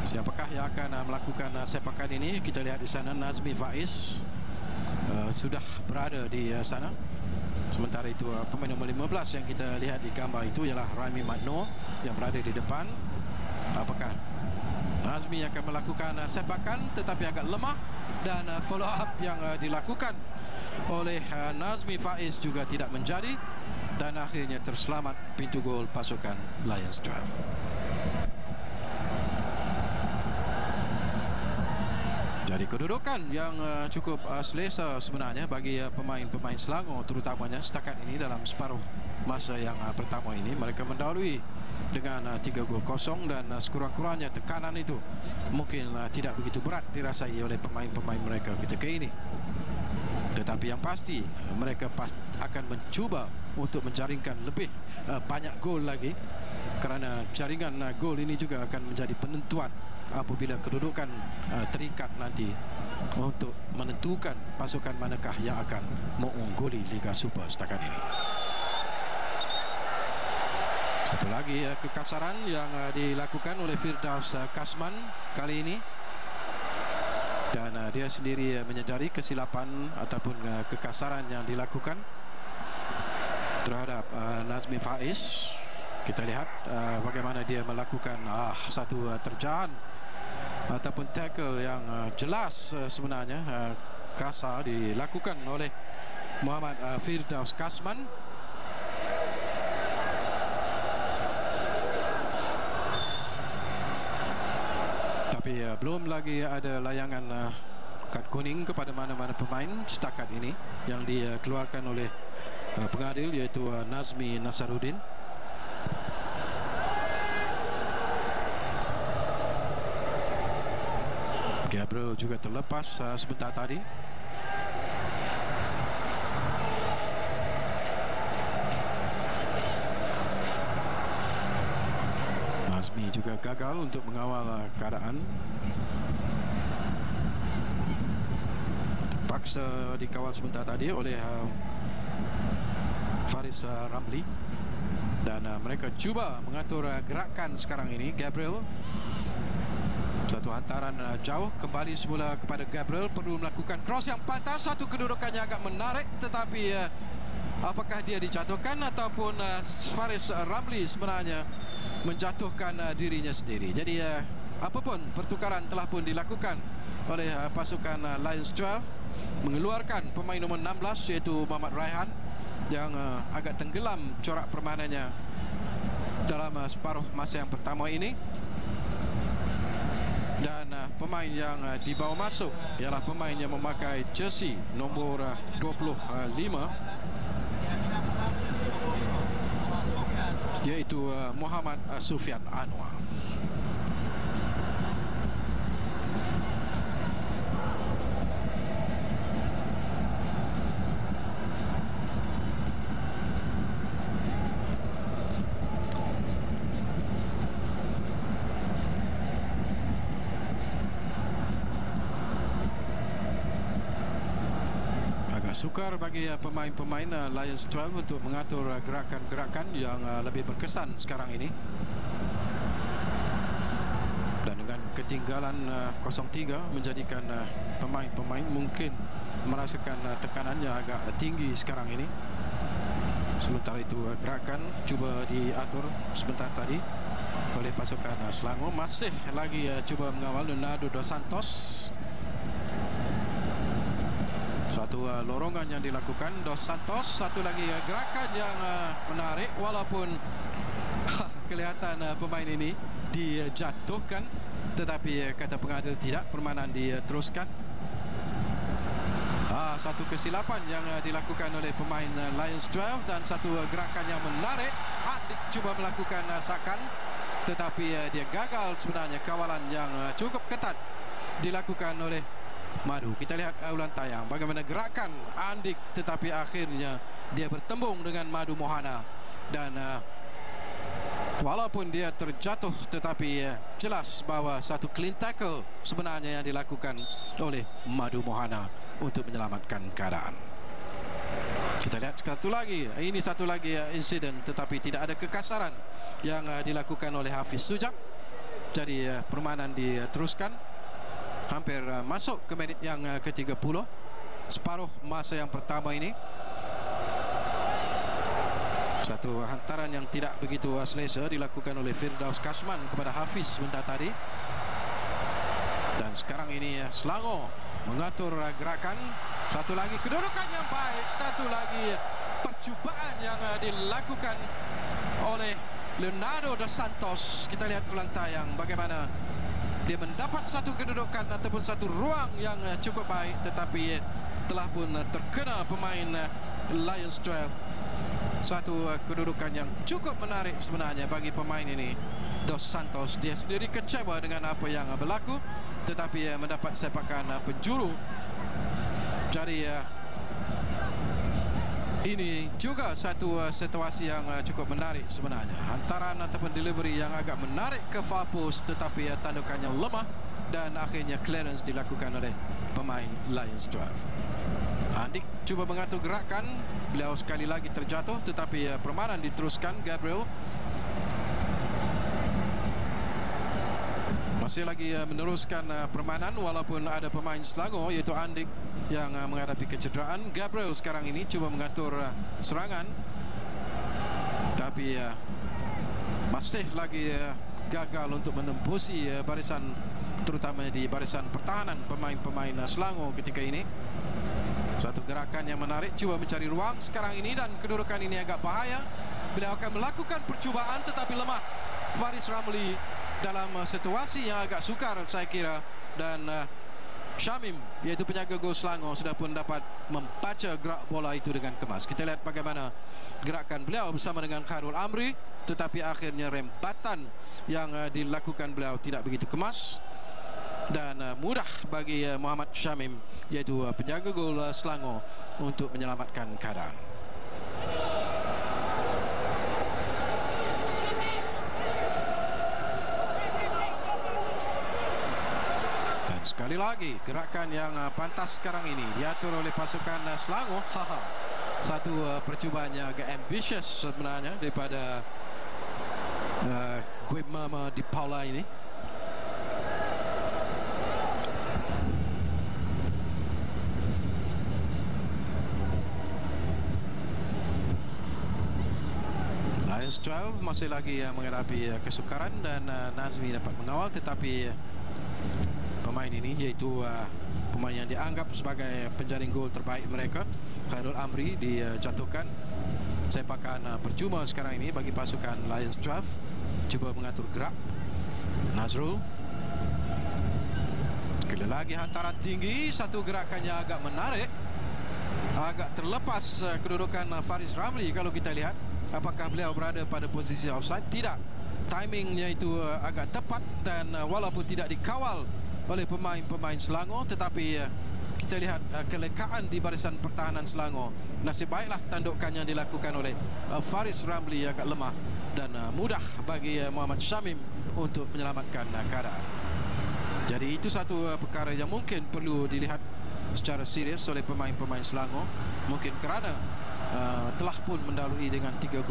Siapakah yang akan melakukan sepakan ini? Kita lihat di sana Nazmi Faiz sudah berada di sana. Sementara itu pemain nombor 15 yang kita lihat di gambar itu ialah Raimi Madno yang berada di depan. Apakah Nazmi akan melakukan sepakan tetapi agak lemah, dan follow up yang dilakukan oleh Nazmi Faiz juga tidak menjadi, dan akhirnya terselamat pintu gol pasukan Lions 12. Jadi kedudukan yang cukup selesa sebenarnya bagi pemain-pemain Selangor, terutamanya setakat ini dalam separuh masa yang pertama ini. Mereka mendahului dengan 3-0 dan sekurang-kurangnya tekanan itu mungkin tidak begitu berat dirasai oleh pemain-pemain mereka ketika ini. Tetapi yang pasti mereka akan mencuba untuk menjaringkan lebih banyak gol lagi, kerana jaringan gol ini juga akan menjadi penentuan apabila kedudukan terikat nanti untuk menentukan pasukan manakah yang akan mengungguli Liga Super setakat ini. Satu lagi kekasaran yang dilakukan oleh Firdaus Kasman kali ini, dan dia sendiri menyedari kesilapan ataupun kekasaran yang dilakukan terhadap Nazmi Faiz. Kita lihat bagaimana dia melakukan satu terjaan ataupun tackle yang jelas sebenarnya kasar dilakukan oleh Muhammad Firdaus Kasman. Tapi belum lagi ada layangan kad kuning kepada mana-mana pemain setakat ini yang dikeluarkan oleh pengadil, iaitu Nazmi Nasaruddin. Gabriel juga terlepas sebentar tadi. Nazmi juga gagal untuk mengawal keadaan. Terpaksa dikawal sebentar tadi oleh Faris Ramli, dan mereka cuba mengatur gerakan sekarang ini. Gabriel, satu hantaran jauh kembali semula kepada Gabriel, perlu melakukan cross yang pantas. Satu kedudukannya agak menarik, tetapi apakah dia dijatuhkan ataupun Faris Ramli sebenarnya menjatuhkan dirinya sendiri. Jadi apapun pertukaran telah pun dilakukan oleh pasukan Lions 12, mengeluarkan pemain nombor 16 iaitu Muhammad Raihan yang agak tenggelam corak permainannya dalam separuh masa yang pertama ini. Dan pemain yang dibawa masuk ialah pemain yang memakai jersey nombor 25, iaitu Muhammad Sufian Anwar. Sukar bagi pemain-pemain Lions 12 untuk mengatur gerakan-gerakan yang lebih berkesan sekarang ini. Dan dengan ketinggalan 0-3 menjadikan pemain-pemain mungkin merasakan tekanan yang agak tinggi sekarang ini. Sementara itu gerakan cuba diatur sebentar tadi oleh pasukan Selangor. Masih lagi cuba mengawal Leonardo Dos Santos. Satu lorongan yang dilakukan Dos Santos. Satu lagi gerakan yang menarik, walaupun kelihatan pemain ini dijatuhkan, tetapi kata pengadil tidak, permainan diteruskan. Satu kesilapan yang dilakukan oleh pemain Lions 12 dan satu gerakan yang menarik. Adik cuba melakukan sakan, tetapi dia gagal sebenarnya. Kawalan yang cukup ketat dilakukan oleh Madu. Kita lihat ulang tayang bagaimana gerakan Andik, tetapi akhirnya dia bertembung dengan Madu Mohana. Dan walaupun dia terjatuh, tetapi jelas bahawa satu clean tackle sebenarnya yang dilakukan oleh Madu Mohana untuk menyelamatkan keadaan. Kita lihat satu lagi, ini satu lagi insiden, tetapi tidak ada kekasaran yang dilakukan oleh Hafiz Sujak. Jadi permainan diteruskan. Hampir masuk ke minit yang ke-30, separuh masa yang pertama ini. Satu hantaran yang tidak begitu selesa dilakukan oleh Firdaus Kasman kepada Hafiz sebentar tadi. Dan sekarang ini Selangor mengatur gerakan. Satu lagi kedudukan yang baik, satu lagi percubaan yang dilakukan oleh Leonardo Dos Santos. Kita lihat ulang tayang bagaimana dia mendapat satu kedudukan ataupun satu ruang yang cukup baik, tetapi telah pun terkena pemain Lions 12. Satu kedudukan yang cukup menarik sebenarnya bagi pemain ini. Dos Santos, dia sendiri kecewa dengan apa yang berlaku, tetapi mendapat sepakan penjuru. Jadi ini juga satu situasi yang cukup menarik sebenarnya. Hantaran ataupun delivery yang agak menarik ke far post, tetapi tandukannya lemah dan akhirnya clearance dilakukan oleh pemain Lions 12. Andik cuba mengatur gerakan, beliau sekali lagi terjatuh, tetapi permainan diteruskan. Gabriel masih lagi meneruskan permainan walaupun ada pemain Selangor iaitu Andik yang menghadapi kecederaan. Gabriel sekarang ini cuba mengatur serangan, tapi masih lagi gagal untuk menembusi barisan, terutama di barisan pertahanan pemain-pemain Selangor ketika ini. Satu gerakan yang menarik, cuba mencari ruang sekarang ini, dan kedudukan ini agak bahaya. Beliau akan melakukan percubaan tetapi lemah Faris Ramli dalam situasi yang agak sukar saya kira, dan Syamim iaitu penjaga gol Selangor sudah pun dapat membaca gerak bola itu dengan kemas. Kita lihat bagaimana gerakan beliau bersama dengan Khairul Amri, tetapi akhirnya rempatan yang dilakukan beliau tidak begitu kemas dan mudah bagi Muhammad Syamim iaitu penjaga gol Selangor untuk menyelamatkan keadaan. Dan sekali lagi gerakan yang pantas sekarang ini diatur oleh pasukan Selangor. Satu percubaan yang agak ambitious sebenarnya daripada Guimama Di Paula ini. Lions 12 masih lagi menghadapi kesukaran dan Nazmi dapat mengawal, tetapi pemain ini iaitu pemain yang dianggap sebagai penjaring gol terbaik mereka, Khairul Amri, dijatuhkan. Sepakan percuma sekarang ini bagi pasukan Lions 12. Cuba mengatur gerak Nazrul, sekali lagi hantaran tinggi, satu gerakannya agak menarik, agak terlepas kedudukan Faris Ramli. Kalau kita lihat apakah beliau berada pada posisi offside, tidak, timingnya itu agak tepat, dan walaupun tidak dikawal oleh pemain-pemain Selangor, tetapi kita lihat kelekaan di barisan pertahanan Selangor. Nasib baiklah tandukan yang dilakukan oleh Faris Ramli agak lemah dan mudah bagi Muhammad Syamim untuk menyelamatkan keadaan. Jadi itu satu perkara yang mungkin perlu dilihat secara serius oleh pemain-pemain Selangor, mungkin kerana telah pun mendahului dengan 3-0,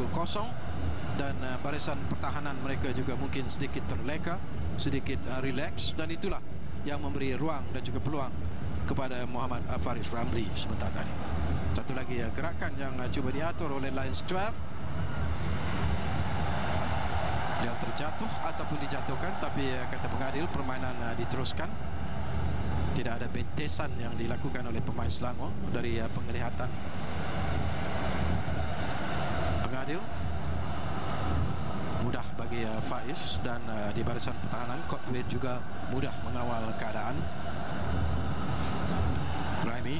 dan barisan pertahanan mereka juga mungkin sedikit terleka, sedikit relax, dan itulah yang memberi ruang dan juga peluang kepada Muhammad Faris Ramli sebentar tadi. Satu lagi gerakan yang cuba diatur oleh Lions 12. Dia terjatuh ataupun dijatuhkan, tapi kata pengadil permainan diteruskan. Tidak ada bentesan yang dilakukan oleh pemain Selangor dari penglihatan pengadil. Mudah bagi Faiz, dan di barisan pertahanan Kotvit juga mudah mengawal keadaan. Raimi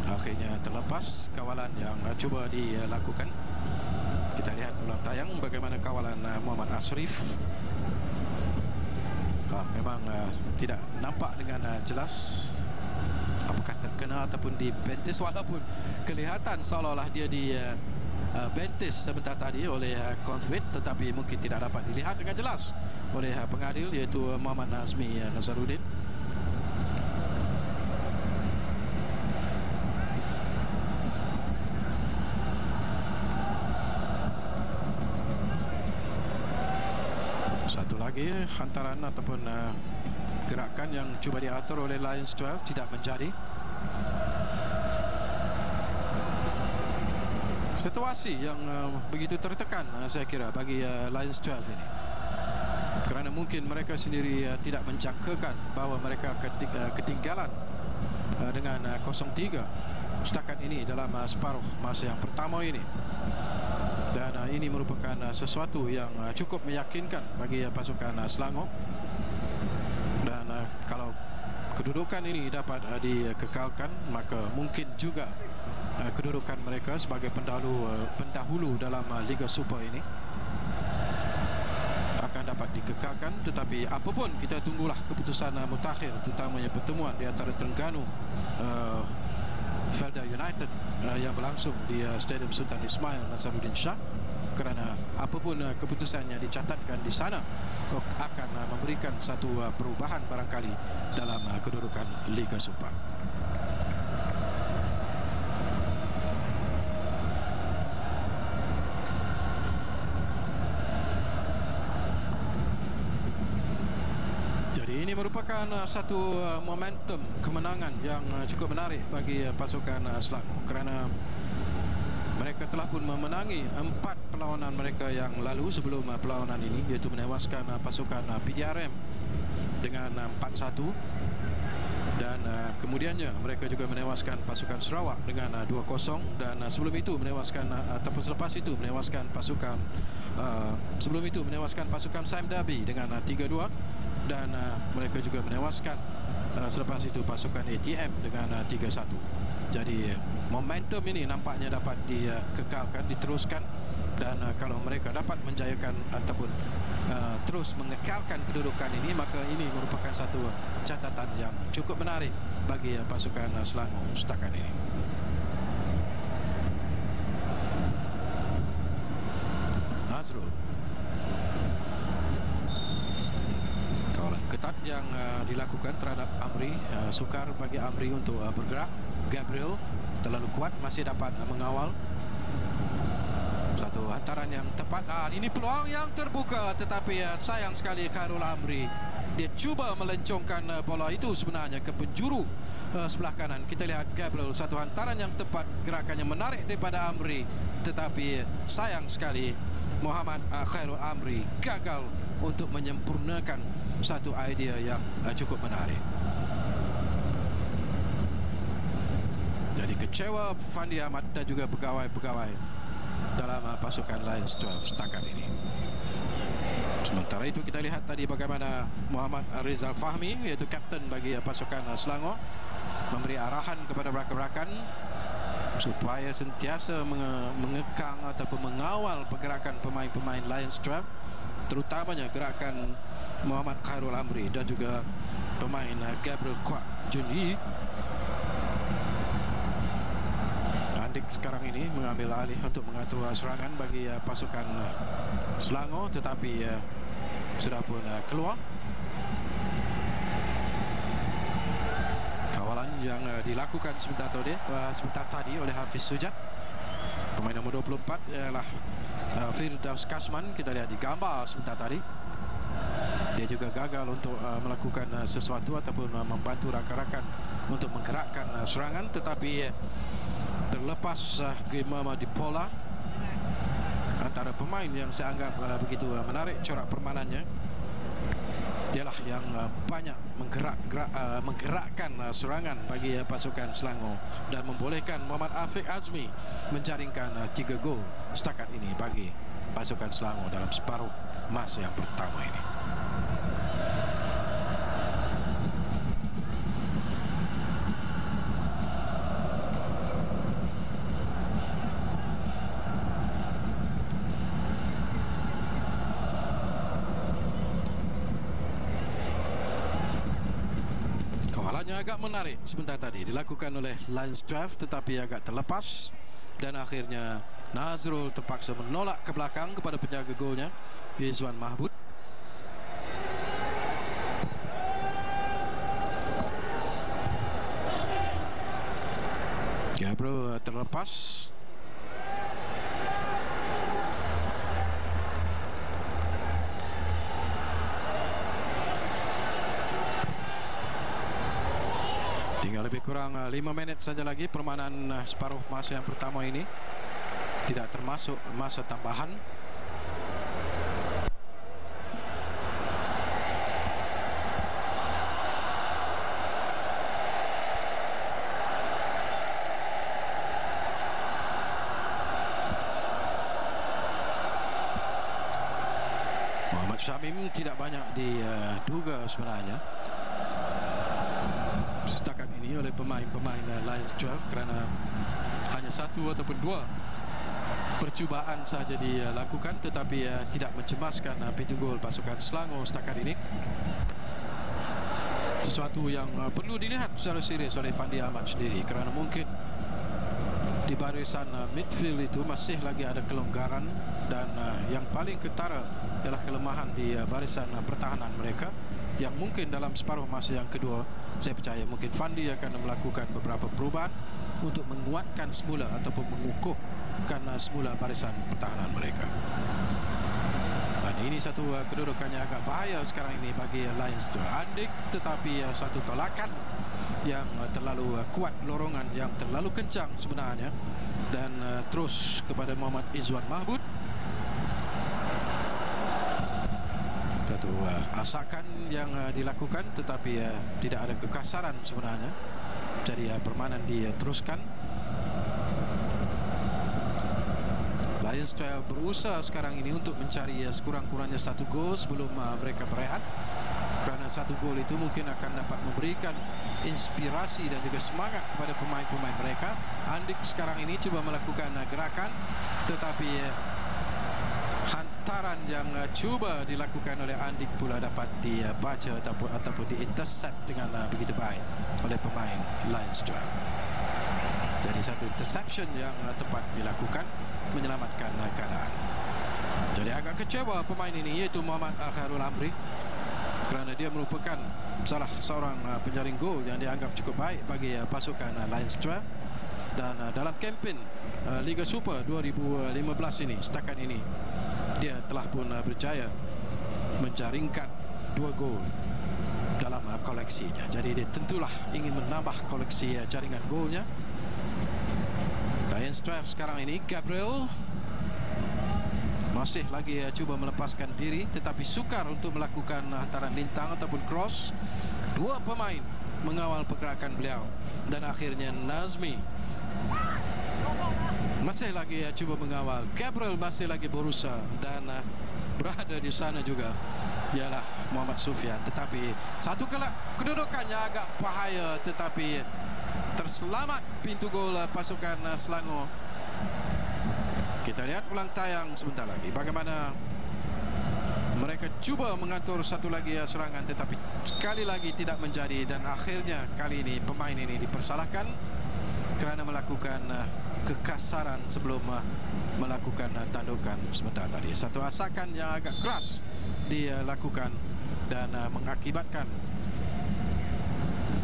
akhirnya terlepas kawalan yang cuba dilakukan. Kita lihat ulang tayang bagaimana kawalan Muhammad Ashrif. Memang tidak nampak dengan jelas apakah terkena ataupun dibentis, walaupun kelihatan seolah-olah dia dibentis sebentar tadi oleh Kotvit, tetapi mungkin tidak dapat dilihat dengan jelas oleh pengadil iaitu Muhammad Nazmi Nazaruddin. Satu lagi hantaran ataupun gerakan yang cuba diatur oleh Lions 12 tidak menjadi. Situasi yang begitu tertekan saya kira bagi Lions 12 ini, kerana mungkin mereka sendiri tidak menjangkakan bahawa mereka ketinggalan dengan 0-3 setakat ini dalam separuh masa yang pertama ini. Dan ini merupakan sesuatu yang cukup meyakinkan bagi pasukan Selangor. Dan kedudukan ini dapat dikekalkan, maka mungkin juga kedudukan mereka sebagai pendahulu dalam Liga Super ini akan dapat dikekalkan. Tetapi apapun, kita tunggulah keputusan mutakhir, terutamanya pertemuan di antara Terengganu Felda United yang berlangsung di Stadium Sultan Ismail Nasaruddin Shah, kerana apapun keputusan yang dicatatkan di sana akan memberikan satu perubahan barangkali dalam kedudukan Liga Super. Ini merupakan satu momentum kemenangan yang cukup menarik bagi pasukan Selangor, kerana mereka telah pun memenangi 4 perlawanan mereka yang lalu sebelum perlawanan ini, iaitu menewaskan pasukan PDRM dengan 4-1, dan kemudiannya mereka juga menewaskan pasukan Sarawak dengan 2-0, dan sebelum itu menewaskan ataupun selepas itu menewaskan pasukan Sime Darby dengan 3-2, dan mereka juga menewaskan selepas itu pasukan ATM dengan 3-1. Jadi momentum ini nampaknya dapat dikekalkan, diteruskan, dan kalau mereka dapat menjayakan ataupun terus mengekalkan kedudukan ini, maka ini merupakan satu catatan yang cukup menarik bagi pasukan Selangor setakat ini. Nazrul, kawalan ketat yang dilakukan terhadap Amri, sukar bagi Amri untuk bergerak. Gabriel terlalu kuat, masih dapat mengawal. Satu hantaran yang tepat. Ini peluang yang terbuka, tetapi sayang sekali Khairul Amri. Dia cuba melencongkan bola itu sebenarnya ke penjuru sebelah kanan. Kita lihat Gabriel, satu hantaran yang tepat, gerakannya menarik daripada Amri, tetapi sayang sekali Muhammad Khairul Amri gagal untuk menyempurnakan satu idea yang cukup menarik. Jadi kecewa Fandi Ahmad dan juga pegawai-pegawai dalam pasukan Lions 12 setakat ini. Sementara itu kita lihat tadi bagaimana Muhammad Rizal Fahmi, iaitu kapten bagi pasukan Selangor, memberi arahan kepada rakan-rakan supaya sentiasa mengekang ataupun mengawal pergerakan pemain-pemain Lions 12, terutamanya gerakan Muhammad Khairul Amri dan juga pemain Gabriel Kwak Jun Yi. Andik sekarang ini mengambil alih untuk mengatur serangan bagi pasukan Selangor, tetapi sudah pun keluar. Kawalan yang dilakukan sebentar tadi oleh Hafiz Sujat. Pemain nombor 24 ialah Firdaus Kasman. Kita lihat di gambar sebentar tadi, dia juga gagal untuk melakukan sesuatu ataupun membantu rakan-rakan untuk menggerakkan serangan, tetapi terlepas Gimama di pola antara pemain yang saya anggap begitu menarik corak permainannya. Dialah yang banyak menggerakkan serangan bagi pasukan Selangor dan membolehkan Muhammad Afiq Azmi menjaringkan 3 gol setakat ini bagi pasukan Selangor dalam separuh masa yang pertama ini. Agak menarik sebentar tadi dilakukan oleh Lions 12, tetapi agak terlepas, dan akhirnya Nazrul terpaksa menolak ke belakang kepada penjaga golnya Izwan Mahbud. Gabriel terlepas. Lebih kurang 5 menit saja lagi permainan separuh masa yang pertama ini, tidak termasuk masa tambahan. Muhammad Syamim tidak banyak diduga sebenarnya. ini oleh pemain-pemain Lions 12 kerana hanya satu ataupun dua percubaan sahaja dilakukan tetapi tidak mencemaskan pintu gol pasukan Selangor setakat ini. Sesuatu yang perlu dilihat secara serius oleh Fandi Ahmad sendiri kerana mungkin di barisan midfield itu masih lagi ada kelonggaran dan yang paling ketara ialah kelemahan di barisan pertahanan mereka yang mungkin dalam separuh masa yang kedua saya percaya mungkin Fandi akan melakukan beberapa perubahan untuk menguatkan semula ataupun mengukuhkan semula barisan pertahanan mereka. Dan ini satu kedudukannya agak bahaya sekarang ini bagi Lions itu. Andik tetapi satu tolakan yang terlalu kuat, lorongan yang terlalu kencang sebenarnya, dan terus kepada Muhammad Izwan Mahmud. Satu asakan yang dilakukan tetapi tidak ada kekasaran sebenarnya. Jadi permainan diteruskan. Lions berusaha sekarang ini untuk mencari sekurang-kurangnya satu gol sebelum mereka berehat, kerana satu gol itu mungkin akan dapat memberikan inspirasi dan juga semangat kepada pemain-pemain mereka. Andik sekarang ini cuba melakukan gerakan tetapi hantaran yang cuba dilakukan oleh Andik pula dapat dibaca ataupun di-intercept dengan begitu baik oleh pemain Lions 12. Jadi satu interception yang tepat dilakukan menyelamatkan keadaan. Jadi agak kecewa pemain ini iaitu Muhammad Khairul Amri kerana dia merupakan salah seorang penjaring gol yang dianggap cukup baik bagi pasukan Lions 12 dan dalam kempen Liga Super 2015 ini setakat ini dia telah pun berjaya menjaringkan 2 gol dalam koleksinya. Jadi dia tentulah ingin menambah koleksi jaringan golnya. Lions 12 sekarang ini Gabriel masih lagi cuba melepaskan diri tetapi sukar untuk melakukan hantaran lintang ataupun cross. 2 pemain mengawal pergerakan beliau dan akhirnya Nazmi masih lagi cuba mengawal. Gabriel masih lagi berusaha dan berada di sana juga ialah Muhammad Sufian, tetapi satu kelak kedudukannya agak bahaya tetapi terselamat pintu gol pasukan Selangor. Kita lihat ulang tayang sebentar lagi bagaimana mereka cuba mengatur satu lagi serangan tetapi sekali lagi tidak menjadi, dan akhirnya kali ini pemain ini dipersalahkan kerana melakukan kekasaran sebelum melakukan tandukan sebentar tadi. Satu asakan yang agak keras dilakukan dan mengakibatkan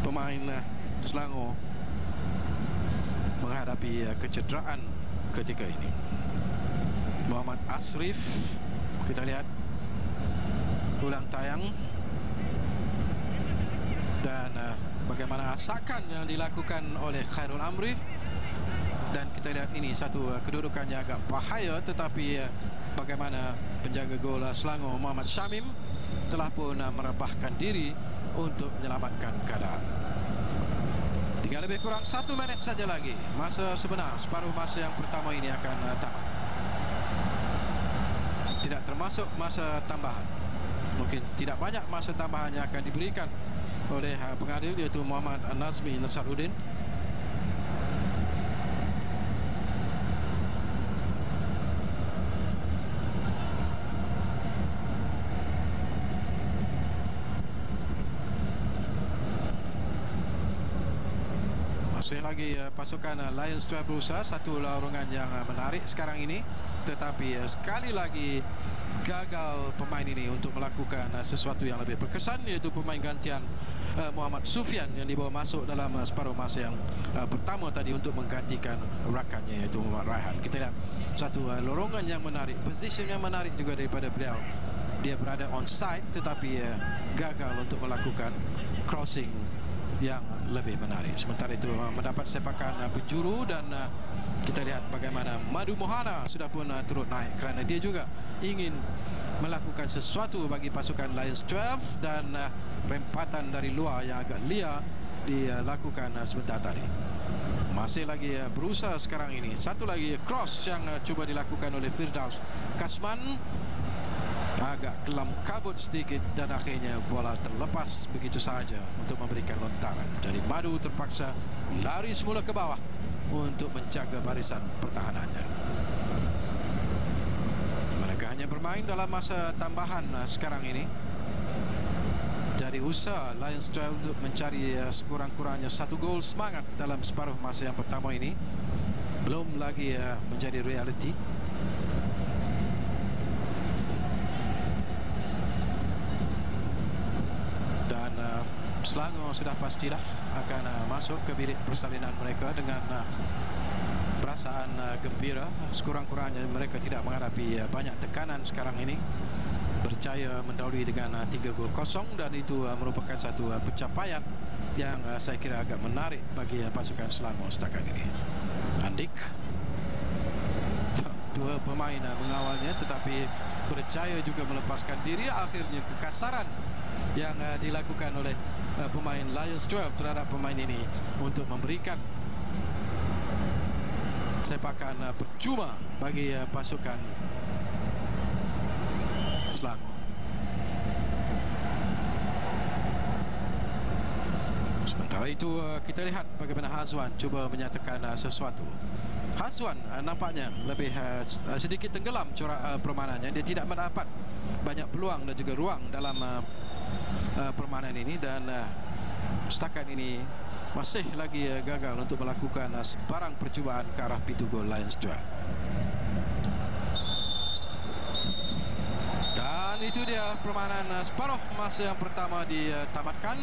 pemain Selangor menghadapi kecederaan ketika ini. Muhammad Asrif, kita lihat ulang tayang dan bagaimana asakan yang dilakukan oleh Khairul Amri, dan kita lihat ini satu kedudukan yang agak bahaya tetapi bagaimana penjaga gol Selangor Muhammad Syamim telah pun merebahkan diri untuk menyelamatkan keadaan. Tinggal lebih kurang 1 minit saja lagi masa sebenar separuh masa yang pertama ini akan tamat. Tidak termasuk masa tambahan. Mungkin tidak banyak masa tambahan yang akan diberikan oleh pengadil iaitu Muhammad Nazmi Nasaruddin. Masih lagi pasukan Lions 12 berusaha satu larangan yang menarik sekarang ini, tetapi sekali lagi gagal pemain ini untuk melakukan sesuatu yang lebih berkesan, iaitu pemain gantian Muhammad Sufian yang dibawa masuk dalam separuh masa yang pertama tadi untuk menggantikan rakannya iaitu Muhammad Raihan. Kita lihat satu lorongan yang menarik, position yang menarik juga daripada beliau. Dia berada onside tetapi gagal untuk melakukan crossing yang lebih menarik. Sementara itu mendapat sepakan penjuru dan kita lihat bagaimana Madu Mohana sudah pun turut naik kerana dia juga ingin melakukan sesuatu bagi pasukan Lions 12 dan rempatan dari luar yang agak liar dilakukan sebentar tadi. Masih lagi berusaha sekarang ini. Satu lagi cross yang cuba dilakukan oleh Firdaus Kasman agak kelam kabut sedikit dan akhirnya bola terlepas begitu saja untuk memberikan lontaran. Jadi Madu terpaksa lari semula ke bawah untuk menjaga barisan pertahanannya. Mereka hanya bermain dalam masa tambahan sekarang ini. Dari usaha Lions 12 untuk mencari sekurang-kurangnya 1 gol semangat dalam separuh masa yang pertama ini belum lagi menjadi realiti. Dan Selangor sudah pastilah akan masuk ke bilik persalinan mereka dengan perasaan gembira. Sekurang-kurangnya mereka tidak menghadapi banyak tekanan sekarang ini. Berjaya mendahului dengan 3-0 dan itu merupakan satu pencapaian yang saya kira agak menarik bagi pasukan Selangor setakat ini. Andik, 2 pemain mengawalnya tetapi berjaya juga melepaskan diri. Akhirnya kekasaran yang dilakukan oleh pemain Lions 12 terhadap pemain ini untuk memberikan sepakan percuma bagi pasukan Selangor. Sementara itu kita lihat bagaimana Hazwan cuba menyatakan sesuatu. Hazwan nampaknya lebih sedikit tenggelam corak permainannya. Dia tidak mendapat banyak peluang dan juga ruang dalam permainan ini dan setakat ini masih lagi gagal untuk melakukan sebarang percubaan ke arah pintu gol Lions 12. Dan itu dia permainan separuh masa yang pertama ditamatkan.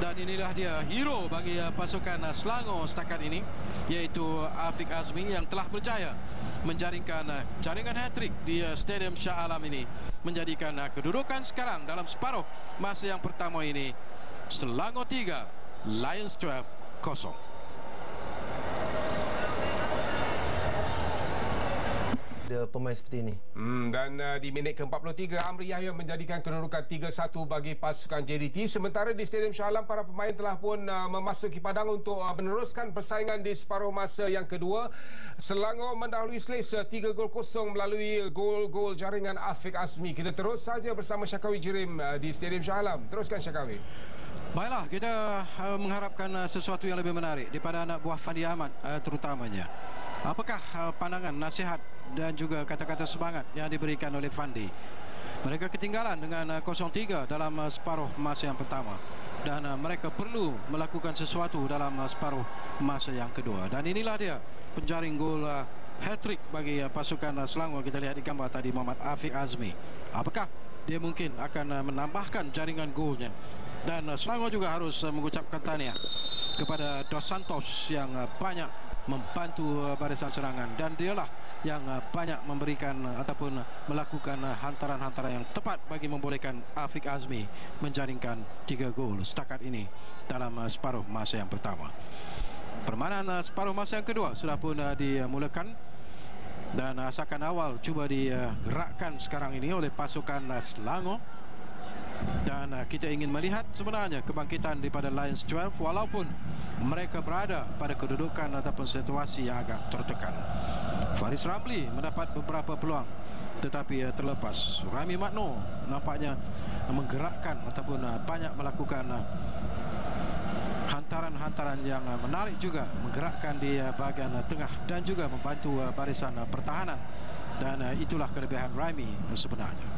Dan inilah dia hero bagi pasukan Selangor setakat ini, yaitu Afiq Azmi yang telah berjaya menjaringkan jaringan hat-trick di Stadium Shah Alam ini, menjadikan kedudukan sekarang dalam separuh masa yang pertama ini Selangor 3, Lions 12 0. Pemain seperti ini. Dan di minit ke-43 Amri Yahya menjadikan kedudukan 3-1 bagi pasukan JDT. Sementara di Stadium Shah Alam para pemain telah pun memasuki padang untuk meneruskan persaingan di separuh masa yang kedua. Selangor mendahului Selesa 3-0 melalui gol-gol jaringan Afiq Azmi. Kita terus saja bersama Syakawi Jirim di Stadium Shah Alam. Teruskan Syakawi. Baiklah, kita mengharapkan sesuatu yang lebih menarik daripada anak buah Fandi Ahmad terutamanya. Apakah pandangan, nasihat dan juga kata-kata semangat yang diberikan oleh Fandi? Mereka ketinggalan dengan 0-3 dalam separuh masa yang pertama dan mereka perlu melakukan sesuatu dalam separuh masa yang kedua. Dan inilah dia penjaring gol hat-trick bagi pasukan Selangor. Kita lihat di gambar tadi Muhammad Afiq Azmi. Apakah dia mungkin akan menambahkan jaringan golnya? Dan Selangor juga harus mengucapkan tahniah kepada Dos Santos yang banyak membantu barisan serangan dan dialah yang banyak memberikan ataupun melakukan hantaran-hantaran yang tepat bagi membolehkan Afiq Azmi menjaringkan 3 gol setakat ini dalam separuh masa yang pertama. Permainan separuh masa yang kedua sudah pun dimulakan dan asakan awal cuba digerakkan sekarang ini oleh pasukan Selangor. Dan kita ingin melihat sebenarnya kebangkitan daripada Lions 12 walaupun mereka berada pada kedudukan ataupun situasi yang agak tertekan. Faris Ramli mendapat beberapa peluang tetapi terlepas. Rami Makno nampaknya menggerakkan ataupun banyak melakukan hantaran-hantaran yang menarik juga, menggerakkan di bahagian tengah dan juga membantu barisan pertahanan. Dan itulah kelebihan Rami sebenarnya.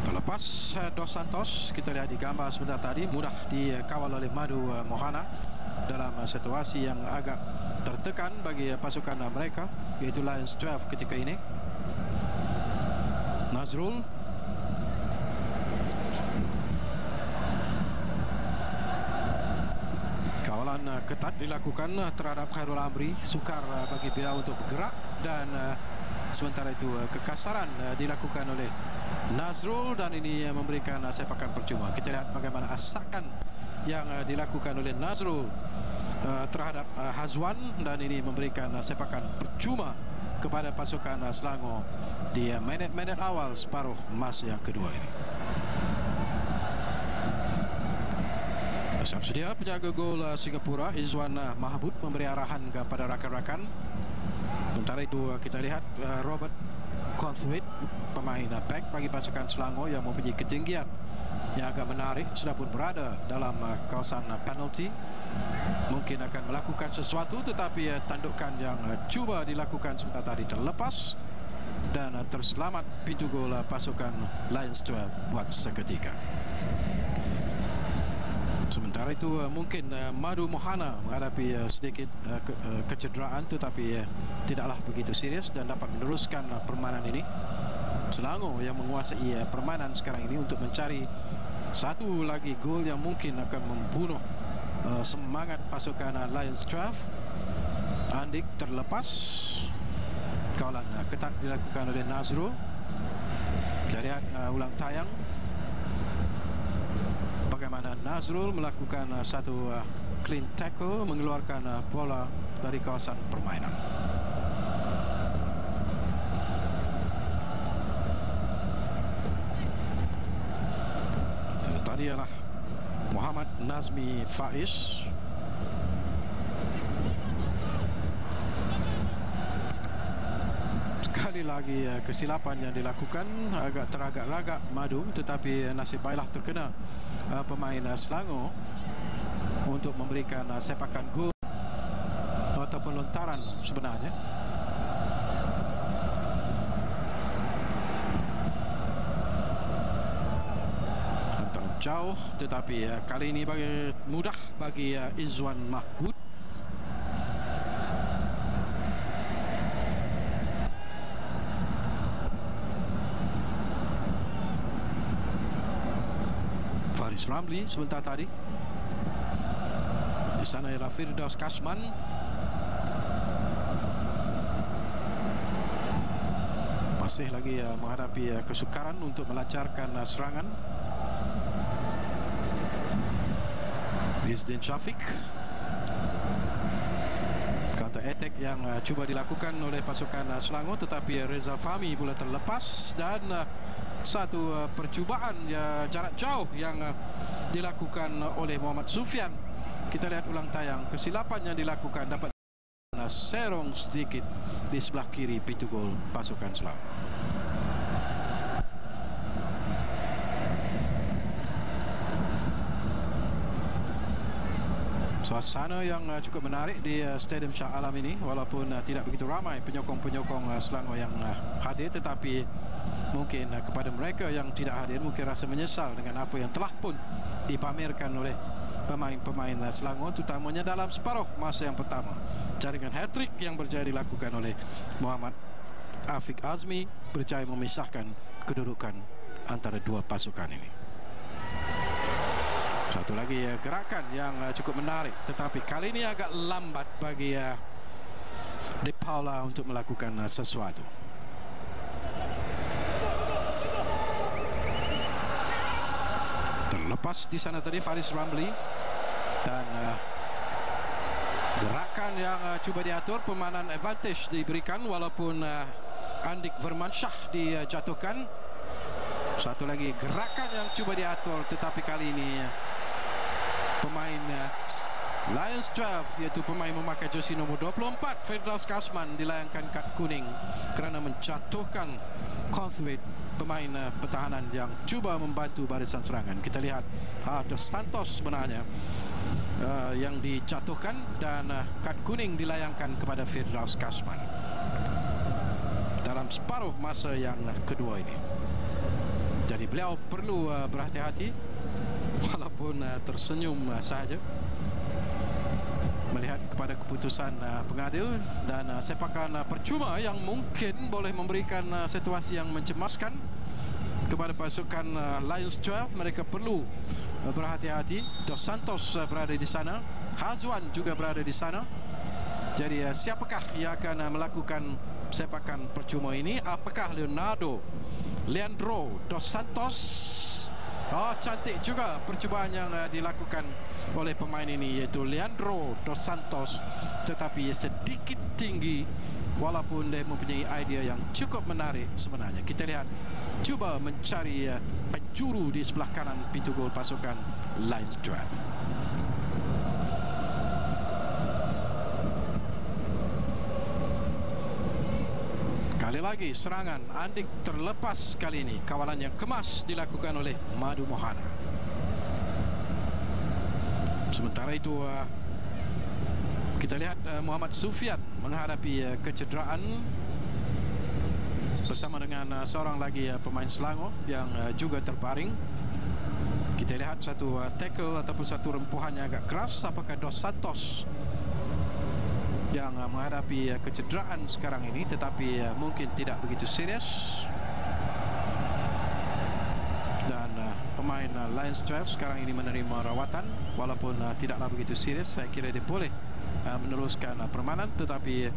Terlepas Dos Santos, kita lihat di gambar sebentar tadi, mudah dikawal oleh Madu Mohana dalam situasi yang agak tertekan bagi pasukan mereka, yaitu Lions 12 ketika ini. Nazrul kawalan ketat dilakukan terhadap Khairul Amri, sukar bagi dia untuk bergerak dan sementara itu kekasaran dilakukan oleh Nazrul dan ini memberikan sepakan percuma. Kita lihat bagaimana asakan yang dilakukan oleh Nazrul terhadap Hazwan dan ini memberikan sepakan percuma kepada pasukan Selangor di menit-menit awal separuh masa yang kedua ini. Siap sedia penjaga gol Singapura Izwan Mahbud memberi arahan kepada rakan-rakan. Sementara itu kita lihat Robert Conthwaite, pemain back bagi pasukan Selangor yang mempunyai ketinggian yang agak menarik, sudah pun berada dalam kawasan penalti. Mungkin akan melakukan sesuatu, tetapi tandukan yang cuba dilakukan sebentar tadi terlepas dan terselamat pintu gol pasukan Lions 12 buat seketika. Sementara itu mungkin Madu Mohana menghadapi sedikit kecederaan, tetapi tidaklah begitu serius dan dapat meneruskan permainan ini. Selangor yang menguasai permainan sekarang ini untuk mencari satu lagi gol yang mungkin akan membunuh semangat pasukan Lions 12. Andik terlepas, kawalan ketat dilakukan oleh Nazrul. Kita lihat ulang tayang bagaimana Nazrul melakukan satu clean tackle, mengeluarkan bola dari kawasan permainan. Tadi ialah Muhammad Nazmi Faiz. Sekali lagi kesilapan yang dilakukan, agak teragak-ragak Madu, tetapi nasib baiklah terkena pemain Selangor untuk memberikan sepakan gol ataupun lontaran sebenarnya. Lontaran jauh, tetapi kali ini mudah bagi Izwan Mahmud. Faris Ramli sebentar tadi. Di sana ialah Firdaus Kasman. Masih lagi menghadapi kesukaran untuk melancarkan serangan. Izdin Syafiq. Counter attack yang cuba dilakukan oleh pasukan Selangor, tetapi Rezal Fahmi pula terlepas dan satu percubaan jarak jauh yang dilakukan oleh Muhammad Sufian. Kita lihat ulang tayang, kesilapan yang dilakukan dapat serong sedikit di sebelah kiri pintu gol pasukan Selangor. Suasana yang cukup menarik di Stadium Shah Alam ini, walaupun tidak begitu ramai penyokong-penyokong Selangor yang hadir, tetapi mungkin kepada mereka yang tidak hadir mungkin rasa menyesal dengan apa yang telah pun dipamerkan oleh pemain-pemain Selangor, terutamanya dalam separuh masa yang pertama. Jaringan hat-trick yang berjaya dilakukan oleh Muhammad Afiq Azmi berjaya memisahkan kedudukan antara dua pasukan ini. Satu lagi gerakan yang cukup menarik, tetapi kali ini agak lambat bagi De Paula untuk melakukan sesuatu. Terlepas di sana tadi Faris Ramli, dan gerakan yang cuba diatur, permainan advantage diberikan walaupun Andik Vermansyah dijatuhkan. Satu lagi gerakan yang cuba diatur, tetapi kali ini pemain Lions 12, iaitu pemain memakai jersey nombor 24 Firdaus Kasman, dilayangkan kad kuning kerana menjatuhkan Conthwaite, pemain pertahanan yang cuba membantu barisan serangan. Kita lihat Dos Santos sebenarnya yang dijatuhkan dan kad kuning dilayangkan kepada Firdaus Kasman dalam separuh masa yang kedua ini. Jadi beliau perlu berhati-hati, walaupun tersenyum sahaja melihat kepada keputusan pengadil dan sepakan percuma yang mungkin boleh memberikan situasi yang mencemaskan kepada pasukan Lions 12. Mereka perlu berhati-hati. Dos Santos berada di sana, Hazwan juga berada di sana. Jadi siapakah yang akan melakukan sepakan percuma ini? Apakah Leandro Dos Santos? Cantik juga percubaan yang dilakukan oleh pemain ini, iaitu Leandro Dos Santos, tetapi sedikit tinggi, walaupun dia mempunyai idea yang cukup menarik sebenarnya. Kita lihat, cuba mencari penjuru di sebelah kanan pintu gol pasukan Lions 12. Kali Sekali lagi serangan Andik terlepas kali ini. Kawalan yang kemas dilakukan oleh Madu Mohana. Sementara itu kita lihat Muhammad Sufian menghadapi kecederaan bersama dengan seorang lagi pemain Selangor yang juga terbaring. Kita lihat satu tackle ataupun satu rempuhan yang agak keras. Apakah Dos Santos yang menghadapi kecederaan sekarang ini, tetapi mungkin tidak begitu serius. Dan pemain Lions 12 sekarang ini menerima rawatan, walaupun tidaklah begitu serius. Saya kira dia boleh meneruskan permainan, tetapi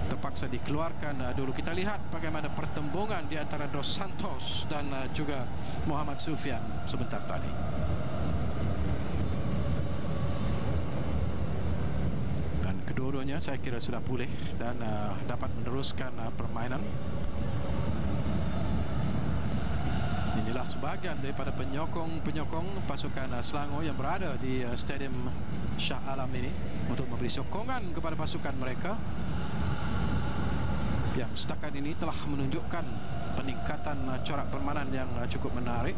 terpaksa dikeluarkan dulu. Kita lihat bagaimana pertembungan di antara Dos Santos dan juga Muhammad Sufian sebentar tadi. Dan kedua-duanya saya kira sudah pulih dan dapat meneruskan permainan. Inilah sebahagian daripada penyokong-penyokong pasukan Selangor yang berada di Stadium Shah Alam ini untuk memberi sokongan kepada pasukan mereka yang setakat ini telah menunjukkan peningkatan corak permainan yang cukup menarik.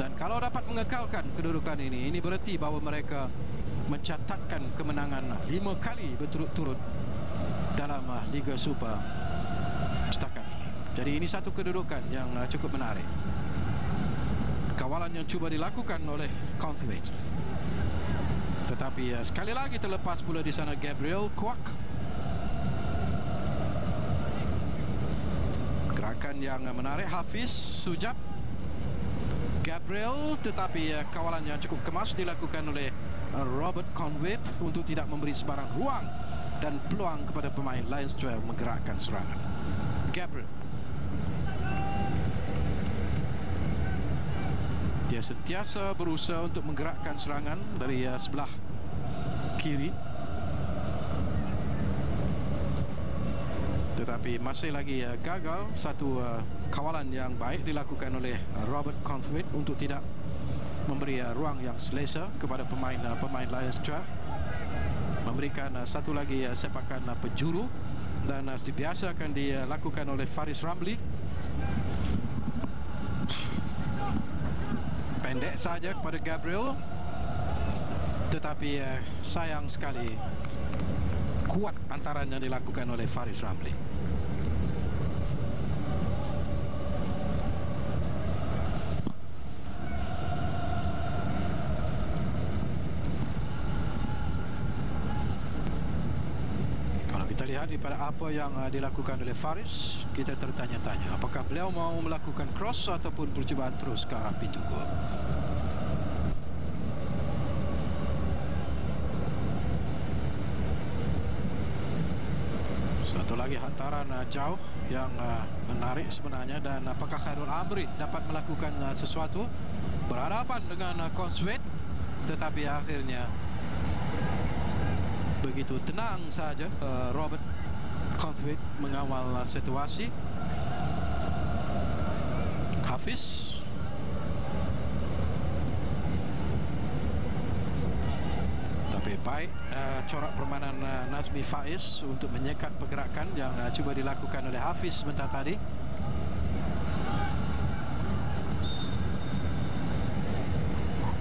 Dan kalau dapat mengekalkan kedudukan ini berarti bahawa mereka mencatatkan kemenangan 5 kali berturut-turut dalam Liga Super setakat ini. Jadi ini satu kedudukan yang cukup menarik. Kawalan yang cuba dilakukan oleh Conthwaite, tetapi sekali lagi terlepas pula di sana Gabriel Kwak. Gerakan yang menarik Hafiz Sujab Gabriel, tetapi kawalan yang cukup kemas dilakukan oleh Robert Conthwaite untuk tidak memberi sebarang ruang dan peluang kepada pemain Lions 12 menggerakkan serangan. Gabriel, dia sentiasa berusaha untuk menggerakkan serangan dari sebelah kiri, tetapi masih lagi gagal. Satu kawalan yang baik dilakukan oleh Robert Conthwaite untuk tidak memberi ruang yang selesa kepada pemain Lions 12. Memberikan satu lagi sepakan penjuru, dan seperti biasa akan dilakukan oleh Faris Ramli. Pendek saja kepada Gabriel, tetapi sayang sekali kuat antaran yang dilakukan oleh Faris Ramli. Kalau kita lihat daripada apa yang dilakukan oleh Faris, kita tertanya-tanya apakah beliau mau melakukan cross ataupun percubaan terus ke arah pintu gol. Satu lagi hantaran jauh yang menarik sebenarnya, dan apakah Khairul Amri dapat melakukan sesuatu berhadapan dengan Conthwaite, tetapi akhirnya begitu tenang saja Robert Conthwaite mengawal situasi. Hafiz, tapi baik corak permainan Nazmi Faiz untuk menyekat pergerakan yang cuba dilakukan oleh Hafiz sebentar tadi.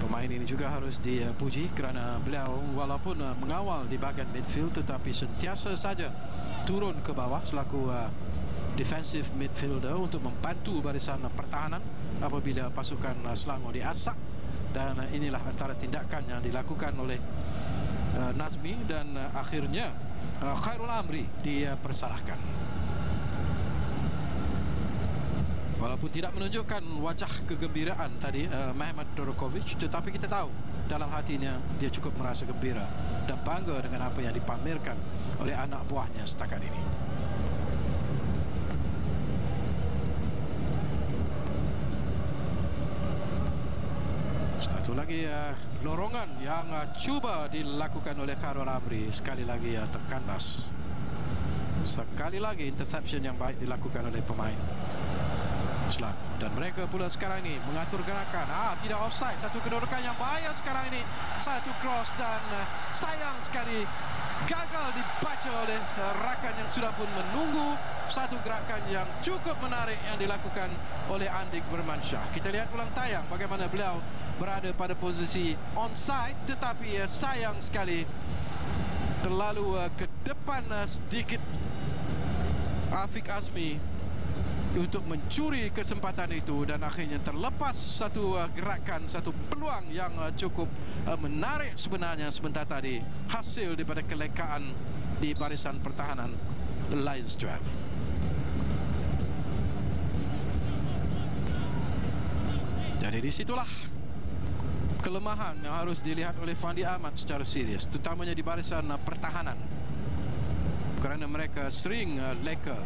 Pemain ini juga harus dipuji kerana beliau walaupun mengawal di bahagian midfield, tetapi sentiasa saja turun ke bawah selaku defensive midfielder untuk membantu barisan pertahanan apabila pasukan Selangor diasak. Dan inilah antara tindakan yang dilakukan oleh Nazmi, dan akhirnya Khairul Amri dipersalahkan. Walaupun tidak menunjukkan wajah kegembiraan tadi Mehmet Dorokovic, tetapi kita tahu dalam hatinya dia cukup merasa gembira dan bangga dengan apa yang dipamerkan oleh anak buahnya setakat ini. Satu lagi lorongan yang cuba dilakukan oleh Khairul Amri, sekali lagi terkandas. Sekali lagi interception yang baik dilakukan oleh pemain Selangor. Dan mereka pula sekarang ini mengatur gerakan. Tidak offside. Satu kedudukan yang bahaya sekarang ini. Satu cross dan sayang sekali gagal dibaca oleh rakan yang sudah pun menunggu. Satu gerakan yang cukup menarik yang dilakukan oleh Andik Firmansyah. Kita lihat ulang tayang bagaimana beliau berada pada posisi onside, tetapi sayang sekali terlalu ke depan sedikit Afiq Azmi untuk mencuri kesempatan itu, dan akhirnya terlepas satu gerakan, satu peluang yang cukup menarik sebenarnya sebentar tadi, hasil daripada kelekaan di barisan pertahanan Lions 12. Jadi disitulah kelemahan yang harus dilihat oleh Fandi Ahmad secara serius, terutamanya di barisan pertahanan, kerana mereka sering leka,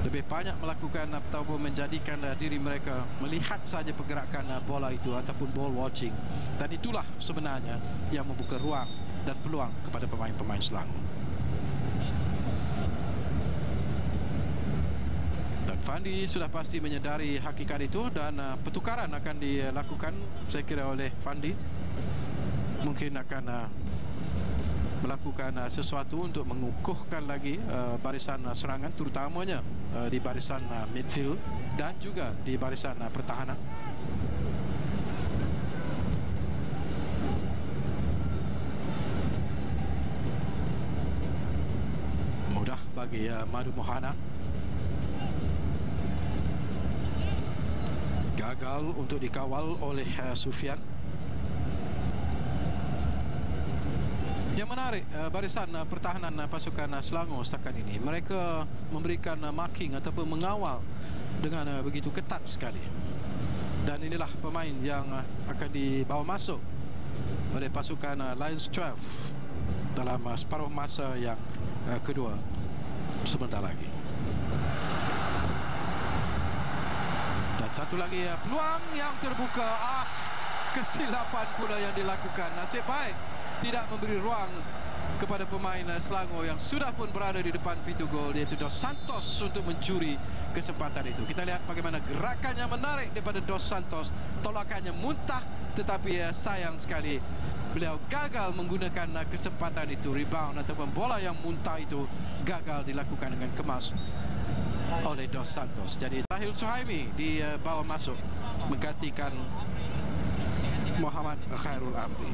lebih banyak melakukan ataupun menjadikan diri mereka melihat saja pergerakan bola itu ataupun ball watching, dan itulah sebenarnya yang membuka ruang dan peluang kepada pemain-pemain Selangor. Dan Fandi sudah pasti menyedari hakikat itu, dan pertukaran akan dilakukan saya kira oleh Fandi. Mungkin akan melakukan sesuatu untuk mengukuhkan lagi barisan serangan, terutamanya di barisan midfield dan juga di barisan pertahanan. Mudah bagi Madu Mohana. Gagal untuk dikawal oleh Sufian. Yang menarik, barisan pertahanan pasukan Selangor setakat ini, mereka memberikan marking ataupun mengawal dengan begitu ketat sekali. Dan inilah pemain yang akan dibawa masuk oleh pasukan Lions 12 dalam separuh masa yang kedua sebentar lagi. Dan satu lagi peluang yang terbuka. Kesilapan pula yang dilakukan. Nasib baik tidak memberi ruang kepada pemain Selangor yang sudah pun berada di depan pintu gol, iaitu Dos Santos, untuk mencuri kesempatan itu. Kita lihat bagaimana gerakannya menarik daripada Dos Santos. Tolakannya muntah, tetapi sayang sekali beliau gagal menggunakan kesempatan itu. Rebound ataupun bola yang muntah itu gagal dilakukan dengan kemas oleh Dos Santos. Jadi Sahil Suhaimi dibawa masuk menggantikan Muhammad Khairul Amri.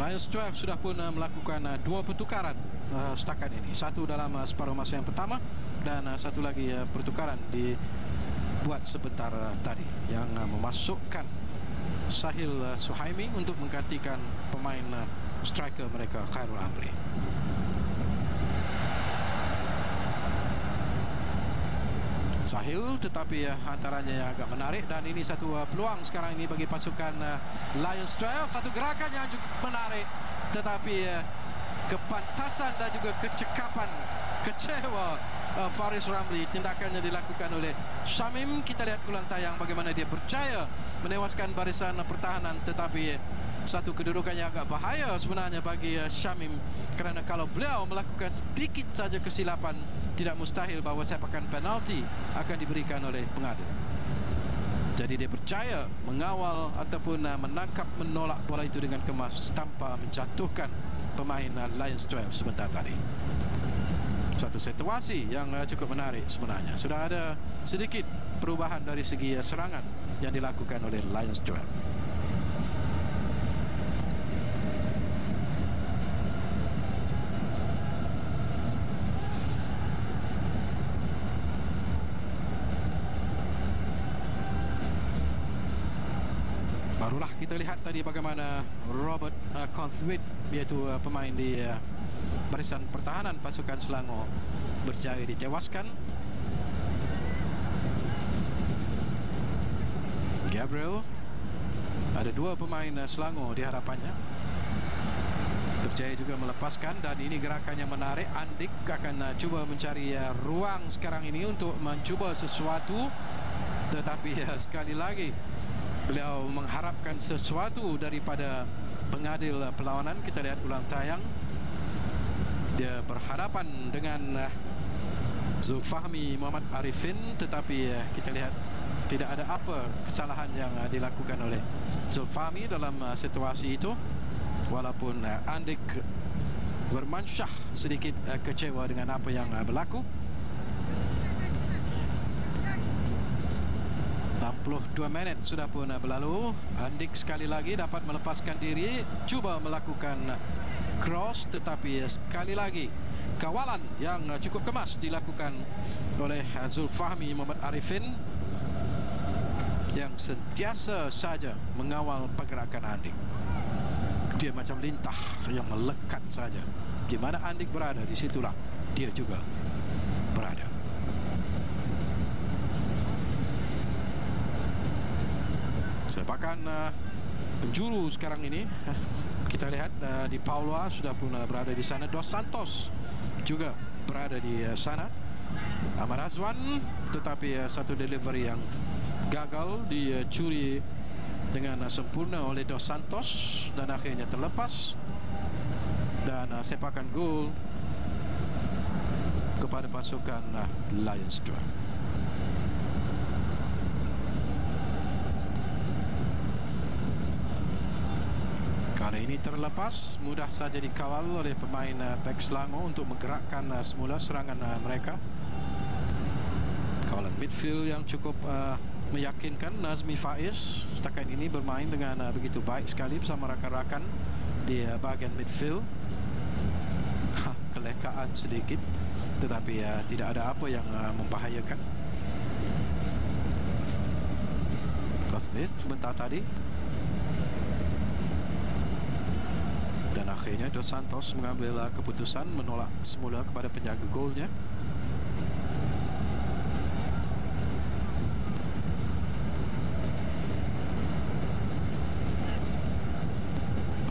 Lions 12 sudah pun melakukan dua pertukaran setakat ini. Satu dalam separuh masa yang pertama, dan satu lagi pertukaran dibuat sebentar tadi, yang memasukkan Sahil Suhaimi untuk menggantikan pemain striker mereka Khairul Amri. Sahil, tetapi antaranya yang agak menarik, dan ini satu peluang sekarang ini bagi pasukan Lions 12. Satu gerakan yang juga menarik, tetapi kepantasan dan juga kecekapan, kecewa Faris Ramli. Tindakannya dilakukan oleh Syamim. Kita lihat ulang tayang bagaimana dia berjaya menewaskan barisan pertahanan, tetapi satu kedudukan yang agak bahaya sebenarnya bagi Syamim, kerana kalau beliau melakukan sedikit saja kesilapan, tidak mustahil bahawa sepakan penalti akan diberikan oleh pengadil. Jadi dia berjaya mengawal ataupun menangkap, menolak bola itu dengan kemas tanpa menjatuhkan pemain Lions 12 sebentar tadi. Satu situasi yang cukup menarik sebenarnya. Sudah ada sedikit perubahan dari segi serangan yang dilakukan oleh Lions 12. Barulah kita lihat tadi bagaimana Robert Conthwaite, iaitu pemain di barisan pertahanan pasukan Selangor, berjaya ditewaskan. Gabriel, ada dua pemain Selangor di hadapannya. berjaya juga melepaskan, dan ini gerakan yang menarik. Andik akan cuba mencari ruang sekarang ini untuk mencuba sesuatu, tetapi sekali lagi beliau mengharapkan sesuatu daripada pengadil perlawanan. Kita lihat ulang tayang, dia berhadapan dengan Zulfahmi Muhammad Arifin, tetapi kita lihat tidak ada apa kesalahan yang dilakukan oleh Zulfahmi dalam situasi itu, walaupun Andik bermansyah sedikit kecewa dengan apa yang berlaku. 62 minit sudah pun berlalu. Andik sekali lagi dapat melepaskan diri, cuba melakukan cross, tetapi sekali lagi kawalan yang cukup kemas dilakukan oleh Zulfahmi Muhammad Arifin, yang sentiasa saja mengawal pergerakan Andik. Dia macam lintah yang melekat saja. Di mana Andik berada, di situlah dia juga berada. Sepakan penjuru sekarang ini, kita lihat di Paula sudah pun berada di sana. Dos Santos juga berada di sana. Ahmad Azwan, tetapi satu delivery yang gagal dicuri dengan sempurna oleh Dos Santos dan akhirnya terlepas, dan sepakan gol kepada pasukan Lions 2. Kali ini terlepas, mudah saja dikawal oleh pemain Back Selangor untuk menggerakkan semula serangan mereka. Kawalan midfield yang cukup meyakinkan. Nazmi Faiz setakat ini bermain dengan begitu baik sekali bersama rakan-rakan di bahagian midfield. Kelekaan sedikit, tetapi tidak ada apa yang membahayakan. Smith sebentar tadi, dan akhirnya Dos Santos mengambil keputusan menolak semula kepada penjaga golnya.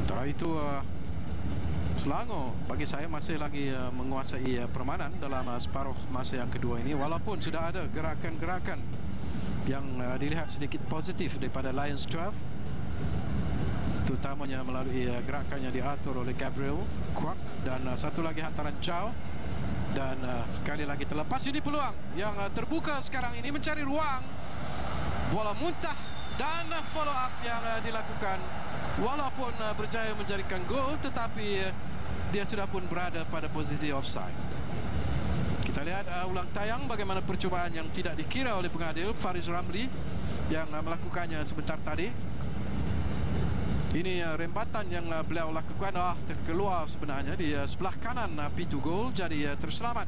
Antara itu Selangor bagi saya masih lagi menguasai permainan dalam separuh masa yang kedua ini, walaupun sudah ada gerakan-gerakan yang dilihat sedikit positif daripada Lions 12, terutamanya melalui gerakan yang diatur oleh Gabriel Kwak, dan satu lagi hantaran Chow, dan sekali lagi terlepas. Ini peluang yang terbuka sekarang ini, mencari ruang, bola muntah dan follow up yang dilakukan. Walaupun berjaya menjadikan gol, tetapi dia sudah pun berada pada posisi offside. Kita lihat ulang tayang bagaimana percubaan yang tidak dikira oleh pengadil Faris Ramli yang melakukannya sebentar tadi. Ini rembatan yang beliau lakukan terkeluar sebenarnya di sebelah kanan pintu gol, jadi terselamat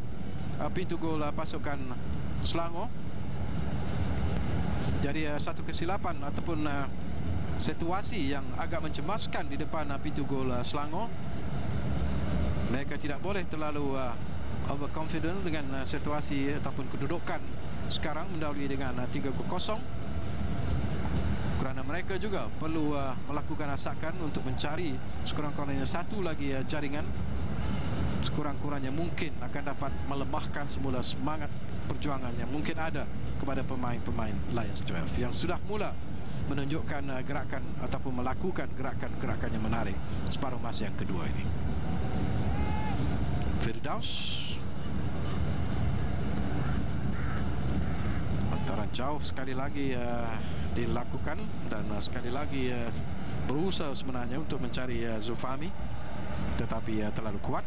pintu gol pasukan Selangor. Jadi satu kesilapan ataupun situasi yang agak mencemaskan di depan pintu gol Selangor. Mereka tidak boleh terlalu overconfident dengan situasi ataupun kedudukan sekarang mendahului dengan 3-0, kerana mereka juga perlu melakukan asakan untuk mencari sekurang-kurangnya satu lagi jaringan. Sekurang-kurangnya mungkin akan dapat melemahkan semula semangat perjuangan yang mungkin ada kepada pemain-pemain Lions 12 yang sudah mula menunjukkan gerakan ataupun melakukan gerakan-gerakan yang menarik separuh masa yang kedua ini. Firdaus, hantaran jauh sekali lagi dilakukan, dan sekali lagi berusaha sebenarnya untuk mencari Zulfahmi, tetapi terlalu kuat.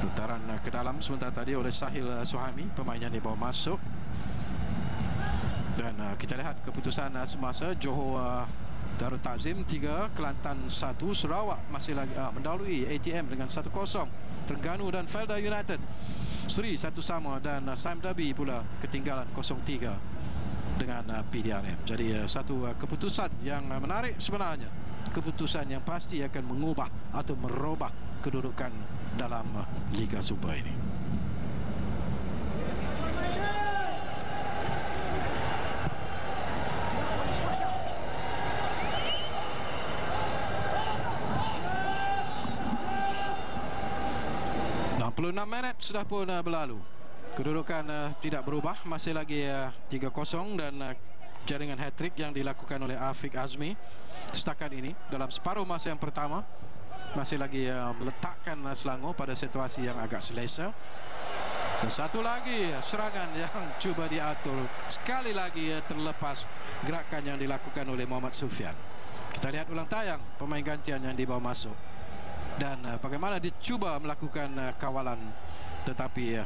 Putaran ke dalam sebentar tadi oleh Sahil Suhaimi, pemain yang dibawa masuk. Dan kita lihat keputusan semasa. Johor Darul Takzim 3, Kelantan 1. Sarawak masih lagi mendahului ATM dengan 1-0. Terengganu dan Felda United seri 1 sama, dan Sam Dhabi pula ketinggalan 0-3 dengan PDRM. Jadi satu keputusan yang menarik sebenarnya, keputusan yang pasti akan mengubah atau merubah kedudukan dalam Liga Super ini. 26 minit sudah pun berlalu. Kedudukan tidak berubah, masih lagi 3-0 dan jaringan hat-trick yang dilakukan oleh Afiq Azmi setakat ini dalam separuh masa yang pertama masih lagi meletakkan Selangor pada situasi yang agak selesa. Dan satu lagi serangan yang cuba diatur, sekali lagi terlepas gerakan yang dilakukan oleh Muhammad Sufian. Kita lihat ulang tayang pemain gantian yang dibawa masuk dan bagaimana dicuba melakukan kawalan, tetapi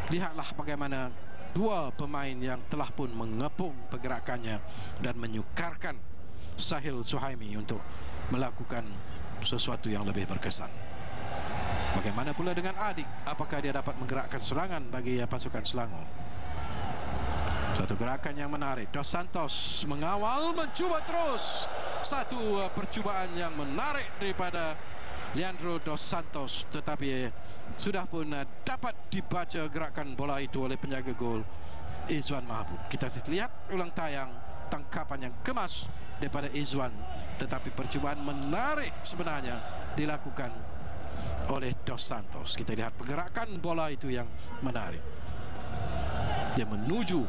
lihatlah bagaimana dua pemain yang telah pun mengepung pergerakannya dan menyukarkan Sahil Suhaimi untuk melakukan sesuatu yang lebih berkesan. Bagaimana pula dengan Adik? Apakah dia dapat menggerakkan serangan bagi pasukan Selangor? Satu gerakan yang menarik. Dos Santos mengawal, mencuba terus. Satu percubaan yang menarik daripada Leandro Dos Santos, tetapi sudah pun dapat dibaca gerakan bola itu oleh penjaga gol Izwan Mahbub. Kita lihat ulang tayang tangkapan yang kemas daripada Izwan, tetapi percubaan menarik sebenarnya dilakukan oleh Dos Santos. Kita lihat pergerakan bola itu yang menarik. Dia menuju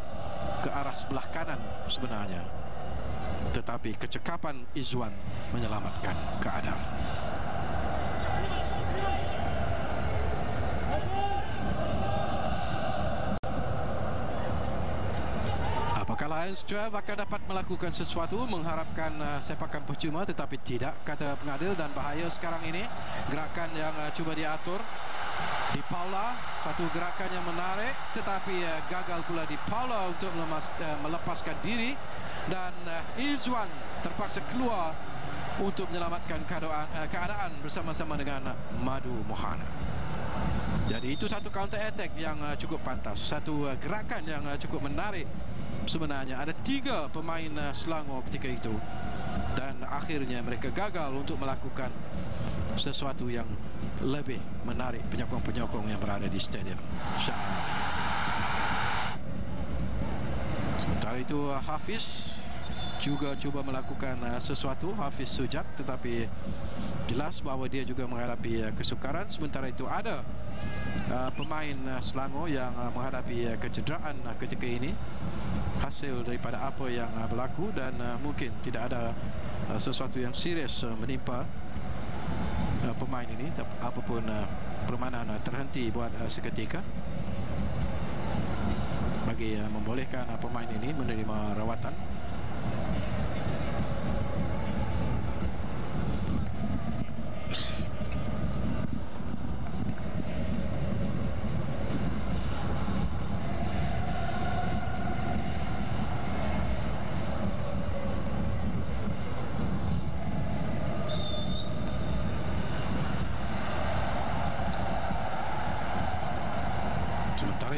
ke arah sebelah kanan sebenarnya, tetapi kecekapan Izwan menyelamatkan keadaan. Apakah Lions 12 akan dapat melakukan sesuatu mengharapkan sepakan percuma, tetapi tidak, kata pengadil, dan bahaya sekarang ini. Gerakan yang cuba diatur di Paula, satu gerakan yang menarik tetapi gagal pula di Paula untuk melepaskan diri, dan Izwan terpaksa keluar untuk menyelamatkan keadaan bersama-sama dengan Madu Mohana. Jadi itu satu counter attack yang cukup pantas, satu gerakan yang cukup menarik. Sebenarnya ada 3 pemain Selangor ketika itu, dan akhirnya mereka gagal untuk melakukan sesuatu yang lebih menarik penyokong-penyokong yang berada di Stadium Shah Alam. Sementara itu Hafiz juga cuba melakukan sesuatu, Hafiz Sujat, tetapi jelas bahawa dia juga menghadapi kesukaran. Sementara itu ada pemain Selangor yang menghadapi kecederaan ketika ini, hasil daripada apa yang berlaku, dan mungkin tidak ada sesuatu yang serius menimpa pemain ini, apapun permainan terhenti buat seketika bagi membolehkan pemain ini menerima rawatan.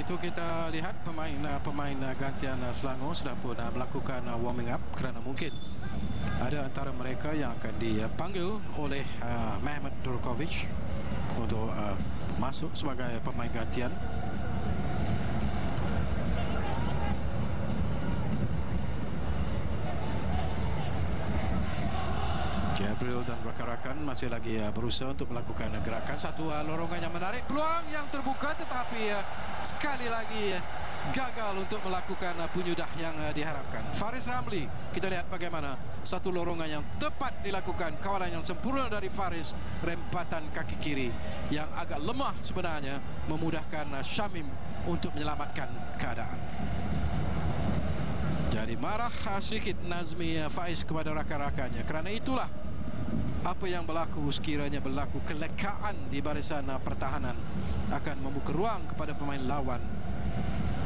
Itu kita lihat pemain gantian Selangor sudah pun melakukan warming up, kerana mungkin ada antara mereka yang akan dipanggil oleh Mehmet Durkovic untuk masuk sebagai pemain gantian. Gabriel dan rakan-rakan masih lagi berusaha untuk melakukan gerakan. Satu lorongan yang menarik, peluang yang terbuka, tetapi sekali lagi gagal untuk melakukan penyudah yang diharapkan. Faris Ramli, kita lihat bagaimana satu lorongan yang tepat dilakukan, kawalan yang sempurna dari Faris, rempatan kaki kiri yang agak lemah sebenarnya memudahkan Syamim untuk menyelamatkan keadaan. Jadi marah sedikit Nazmi Faiz kepada rakan-rakannya, kerana itulah apa yang berlaku sekiranya berlaku kelekaan di barisan pertahanan akan membuka ruang kepada pemain lawan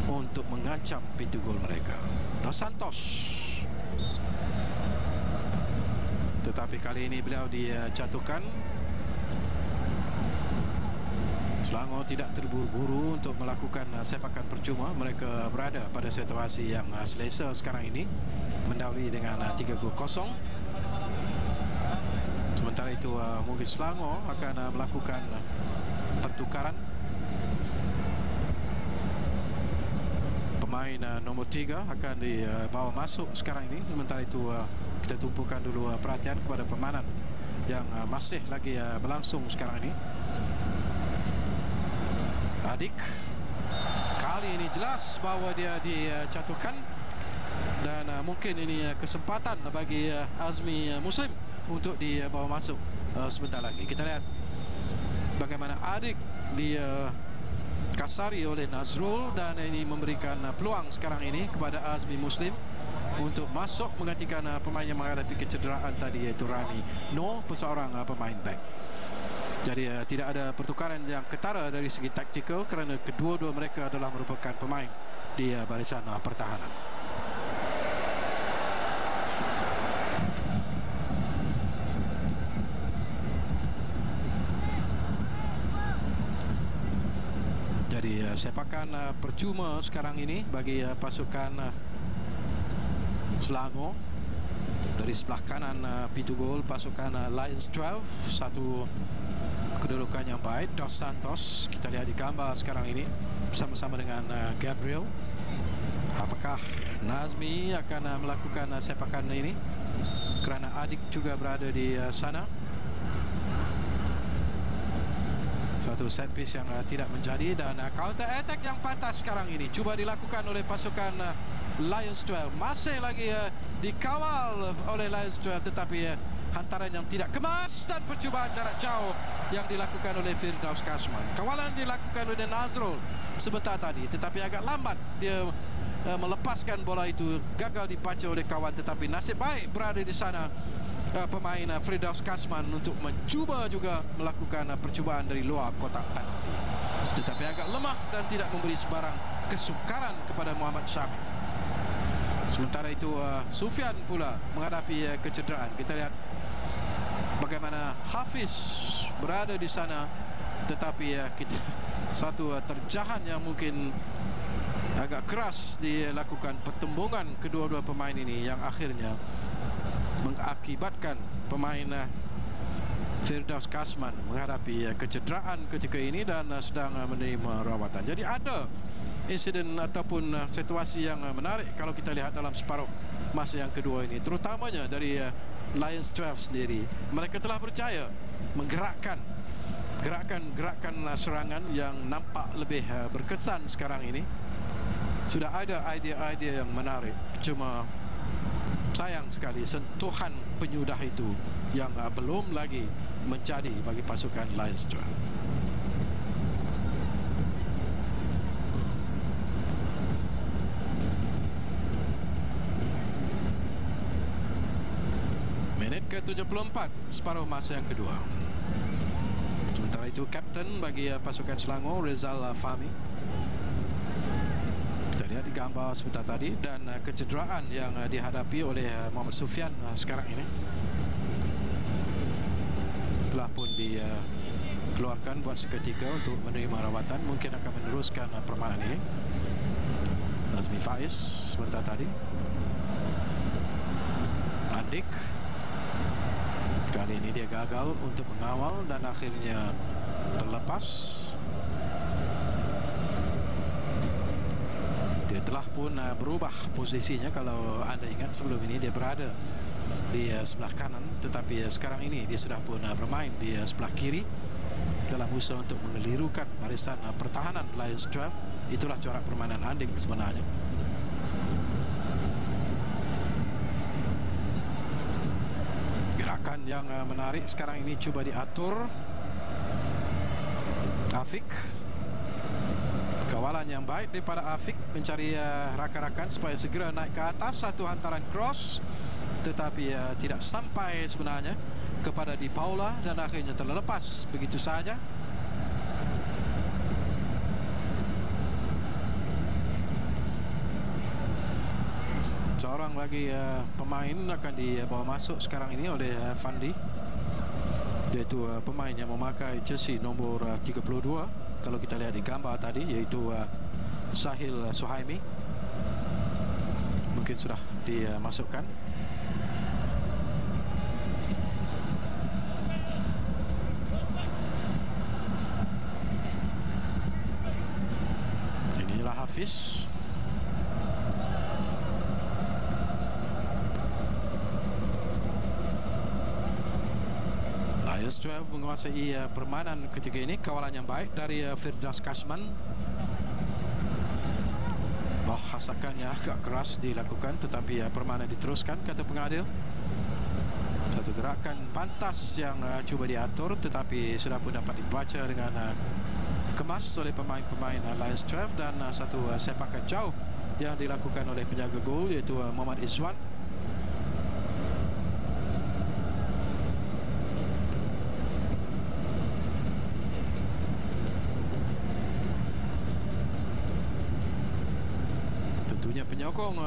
untuk mengancam pintu gol mereka. Dos Santos, tetapi kali ini beliau dijatuhkan. Selangor tidak terburu-buru untuk melakukan sepakan percuma. Mereka berada pada situasi yang selesa sekarang ini, mendahului dengan 3-0. Sementara itu mungkin Selangor akan melakukan pertukaran. Pemain nombor 3 akan dibawa masuk sekarang ini. Sementara itu kita tumpukan dulu perhatian kepada permainan yang masih lagi berlangsung sekarang ini. Adik kali ini jelas bahawa dia dijatuhkan, dan mungkin ini kesempatan bagi Azmi Muslim untuk dibawa masuk sebentar lagi. Kita lihat bagaimana Adik dia kasari oleh Nazrul, dan ini memberikan peluang sekarang ini kepada Azmi Muslim untuk masuk menggantikan pemain yang menghadapi kecederaan tadi, iaitu Rani No, seorang pemain back. Jadi tidak ada pertukaran yang ketara dari segi taktikal, kerana kedua-dua mereka adalah merupakan pemain di barisan pertahanan. Jadi sepakan percuma sekarang ini bagi pasukan Selangor. Dari sebelah kanan pintu gol pasukan Lions 12, satu kedudukan yang baik. Dos Santos kita lihat di gambar sekarang ini bersama-sama dengan Gabriel. Apakah Nazmi akan melakukan sepakan ini, kerana Adik juga berada di sana. Satu set piece yang tidak menjadi, dan counter attack yang pantas sekarang ini cuba dilakukan oleh pasukan Lions 12. Masih lagi dikawal oleh Lions 12, tetapi hantaran yang tidak kemas dan percubaan jarak jauh yang dilakukan oleh Firdaus Kasman. Kawalan dilakukan oleh Nazrul sebentar tadi, tetapi agak lambat dia melepaskan bola itu, gagal dibaca oleh kawan. Tetapi nasib baik berada di sana pemain Firdaus Kasman untuk mencuba juga melakukan percubaan dari luar kotak penalti, tetapi agak lemah dan tidak memberi sebarang kesukaran kepada Muhammad Syamil. Sementara itu Sufian pula menghadapi kecederaan. Kita lihat bagaimana Hafiz berada di sana, tetapi kita satu terjahan yang mungkin agak keras dilakukan pertembungan kedua-dua pemain ini, yang akhirnya mengakibatkan pemain Firdaus Kasman menghadapi kecederaan ketika ini dan sedang menerima rawatan. Jadi ada insiden ataupun situasi yang menarik kalau kita lihat dalam separuh masa yang kedua ini, terutamanya dari Lions 12 sendiri. Mereka telah berjaya menggerakkan gerakan serangan yang nampak lebih berkesan sekarang ini. Sudah ada idea-idea yang menarik, cuma sayang sekali sentuhan penyudah itu yang belum lagi menjadi bagi pasukan Lions 12. Menit ke-74 separuh masa yang kedua. Sementara itu kapten bagi pasukan Selangor, Rizal Fahmi, kita lihat di gambar sebentar tadi, dan kecederaan yang dihadapi oleh Muhammad Sufian sekarang ini telah pun dikeluarkan buat seketika untuk menerima rawatan. Mungkin akan meneruskan permainan ini. Nazmi Faiz sebentar tadi. Adik kali ini dia gagal untuk mengawal dan akhirnya terlepas. Dia telah pun berubah posisinya. Kalau anda ingat, sebelum ini dia berada di sebelah kanan, tetapi sekarang ini dia sudah pun bermain di sebelah kiri dalam usaha untuk mengelirukan barisan pertahanan Lions 12. Itulah corak permainan Adik sebenarnya. Gerakan yang menarik sekarang ini cuba diatur Afiq. Kawalan yang baik daripada Afiq mencari rakan-rakan supaya segera naik ke atas. Satu hantaran cross, tetapi tidak sampai sebenarnya kepada Di Paula dan akhirnya terlepas begitu saja. Seorang lagi pemain akan dibawa masuk sekarang ini oleh Fandi, iaitu pemain yang memakai jersey nombor 32 kalau kita lihat di gambar tadi, iaitu Sahil Suhaimi. Mungkin sudah dimasukkan. Inilah Hafiz. Lions 12 menguasai permainan ketika ini. Kawalan yang baik dari Firdaus Kasman. Hasakannya agak keras dilakukan, tetapi permainan diteruskan, kata pengadil. Satu gerakan pantas yang cuba diatur, tetapi sudah pun dapat dibaca dengan kemas oleh pemain-pemain Lions 12. Dan satu sepakan jauh yang dilakukan oleh penjaga gol, iaitu Muhammad Izwan.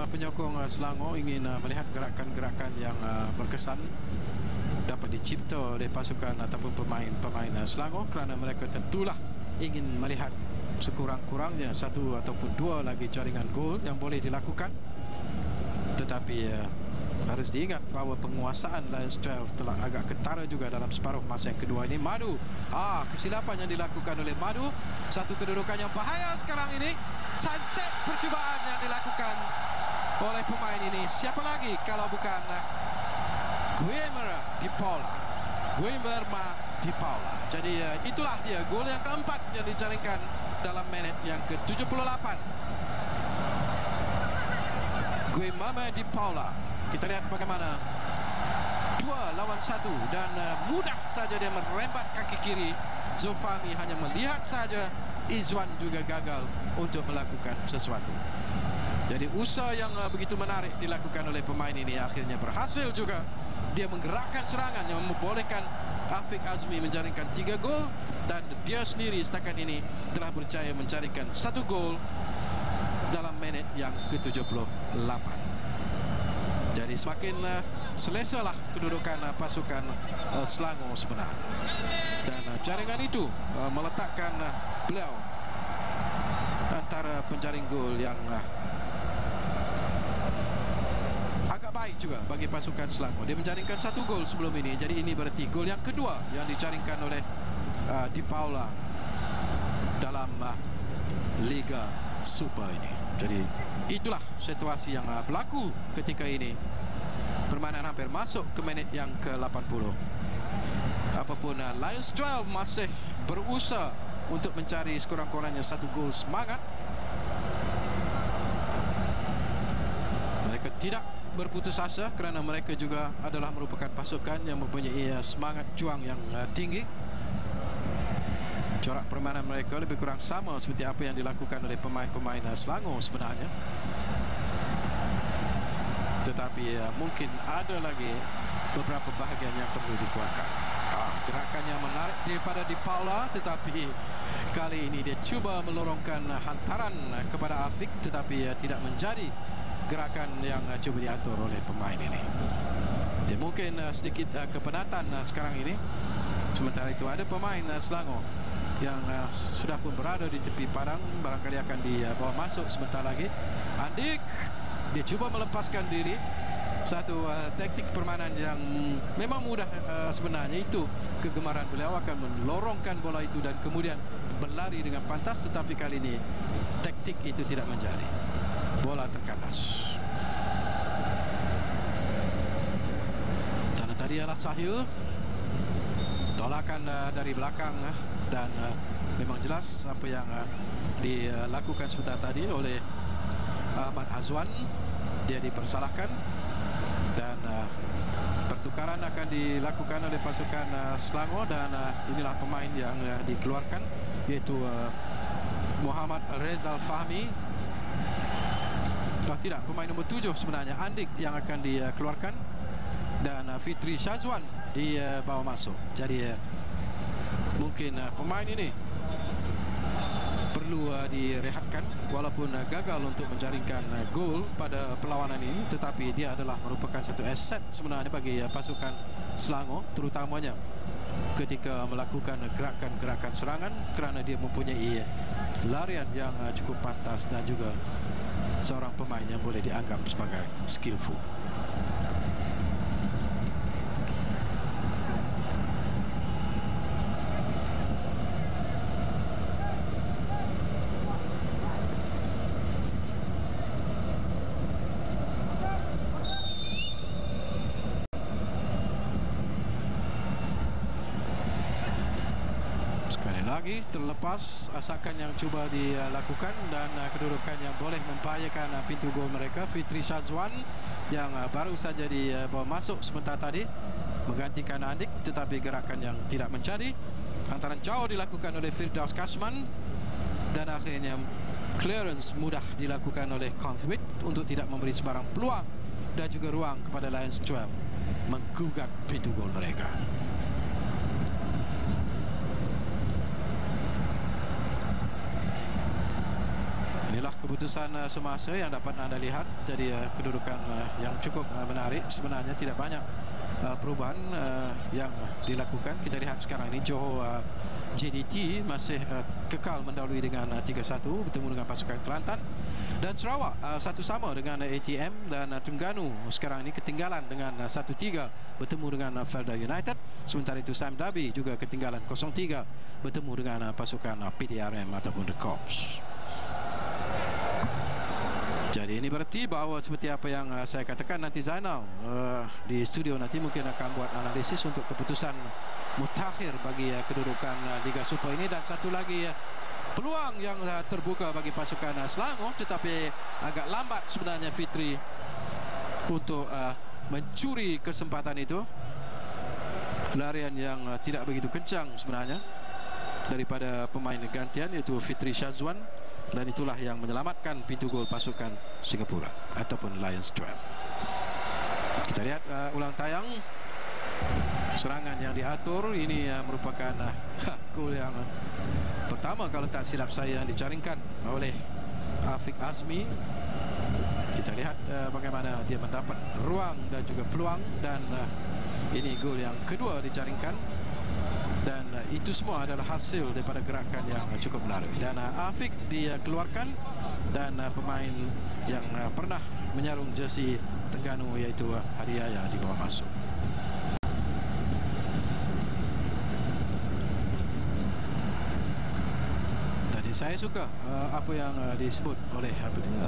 Penyokong Selangor ingin melihat gerakan-gerakan yang berkesan dapat dicipta oleh pasukan ataupun pemain Selangor, kerana mereka tentulah ingin melihat sekurang-kurangnya satu ataupun dua lagi jaringan gol yang boleh dilakukan. Tetapi harus diingat bahawa penguasaan Lions 12 telah agak ketara juga dalam separuh masa yang kedua ini. Madu, kesilapan yang dilakukan oleh Madu. Satu kedudukan yang bahaya sekarang ini. Cantik percubaan yang dilakukan oleh pemain ini. Siapa lagi kalau bukan Guillermo Di Paula. Jadi itulah dia gol yang keempat yang dijaringkan dalam menit yang ke-78. Guillermo Di Paula. Kita lihat bagaimana 2 lawan 1 dan mudah saja dia merembat kaki kiri. Zulfahmi hanya melihat saja. Izwan juga gagal untuk melakukan sesuatu. Jadi usaha yang begitu menarik dilakukan oleh pemain ini akhirnya berhasil juga. Dia menggerakkan serangan yang membolehkan Afiq Azmi menjaringkan 3 gol, dan dia sendiri setakat ini telah berjaya menjaringkan 1 gol dalam menit yang ke-78. Jadi semakin selesalah kedudukan pasukan Selangor sebenarnya. Dan jaringan itu meletakkan beliau antara penjaring gol yang agak baik juga bagi pasukan Selangor. Dia menjaringkan 1 gol sebelum ini. Jadi ini berarti gol yang kedua yang dijaringkan oleh Di Paula dalam Liga Super ini. Jadi itulah situasi yang berlaku ketika ini. Permainan hampir masuk ke menit yang ke-80. Apapun, Lions 12 masih berusaha untuk mencari sekurang-kurangnya 1 gol semangat. Mereka tidak berputus asa kerana mereka juga adalah merupakan pasukan yang mempunyai semangat juang yang tinggi. Corak permainan mereka lebih kurang sama seperti apa yang dilakukan oleh pemain-pemain Selangor sebenarnya. Tetapi mungkin ada lagi beberapa bahagian yang perlu dikuatkan. Gerakan yang menarik daripada Di Paula, tetapi kali ini dia cuba melorongkan hantaran kepada Afiq, tetapi tidak menjadi gerakan yang cuba diatur oleh pemain ini. Dia mungkin sedikit kepenatan sekarang ini. Sementara itu ada pemain Selangor yang sudah pun berada di tepi padang, barangkali akan dibawa masuk sebentar lagi. Andik, dia cuba melepaskan diri. Satu taktik permainan yang memang mudah sebenarnya, itu kegemaran beliau akan melorongkan bola itu dan kemudian berlari dengan pantas, tetapi kali ini taktik itu tidak menjadi. Bola terkandas. Dan tadi adalah Sahil, tolakan dari belakang, dan memang jelas apa yang dilakukan sebentar tadi oleh Ahmad Azwan. Dia dipersalahkan dan pertukaran akan dilakukan oleh pasukan Selangor, dan inilah pemain yang dikeluarkan, yaitu Muhammad Rezal Fahmi. Tidak, pemain nombor 7 sebenarnya, Andik, yang akan dikeluarkan, dan Fitri Syazwan dibawa masuk. Jadi mungkin pemain ini perlu direhatkan, walaupun gagal untuk menjaringkan gol pada perlawanan ini, tetapi dia adalah merupakan satu aset sebenarnya bagi pasukan Selangor, terutamanya ketika melakukan gerakan-gerakan serangan, kerana dia mempunyai larian yang cukup pantas dan juga seorang pemain yang boleh dianggap sebagai skillful. lagi terlepas asakan yang cuba dilakukan dan kedudukan yang boleh membahayakan pintu gol mereka. Fitri Syazwan yang baru saja dibawa masuk sebentar tadi menggantikan Andik, tetapi gerakan yang tidak menjadi. Hantaran jauh dilakukan oleh Firdaus Kasman dan akhirnya clearance mudah dilakukan oleh Conthwit untuk tidak memberi sebarang peluang dan juga ruang kepada Lions 12 menggugat pintu gol mereka. Inilah keputusan semasa yang dapat anda lihat. Jadi kedudukan yang cukup menarik. Sebenarnya tidak banyak perubahan yang dilakukan. Kita lihat sekarang ini Johor JDT masih kekal mendahului dengan 3-1 bertemu dengan pasukan Kelantan, dan Sarawak satu sama dengan ATM, dan Terengganu sekarang ini ketinggalan dengan 1-3 bertemu dengan Felda United. Sementara itu Sam Dabi juga ketinggalan 0-3 bertemu dengan pasukan PDRM ataupun The Corps. Jadi ini berarti bahawa seperti apa yang saya katakan, nanti Zainal di studio nanti mungkin akan buat analisis untuk keputusan mutakhir bagi kedudukan Liga Super ini. Dan satu lagi peluang yang terbuka bagi pasukan Selangor, tetapi agak lambat sebenarnya Fitri untuk mencuri kesempatan itu. Larian yang tidak begitu kencang sebenarnya daripada pemain gantian, iaitu Fitri Syazwan, dan itulah yang menyelamatkan pintu gol pasukan Singapura ataupun Lions 12. Kita lihat ulang tayang serangan yang diatur. Ini merupakan gol yang pertama kalau tak silap saya yang dijaringkan oleh Afiq Azmi. Kita lihat bagaimana dia mendapat ruang dan juga peluang, dan ini gol yang kedua dijaringkan. Dan itu semua adalah hasil daripada gerakan yang cukup menarik. Dan Afiq dikeluarkan, dan pemain yang pernah menyarung jersey Terengganu iaitu Hadiaya dibawa masuk. Tadi saya suka apa yang disebut oleh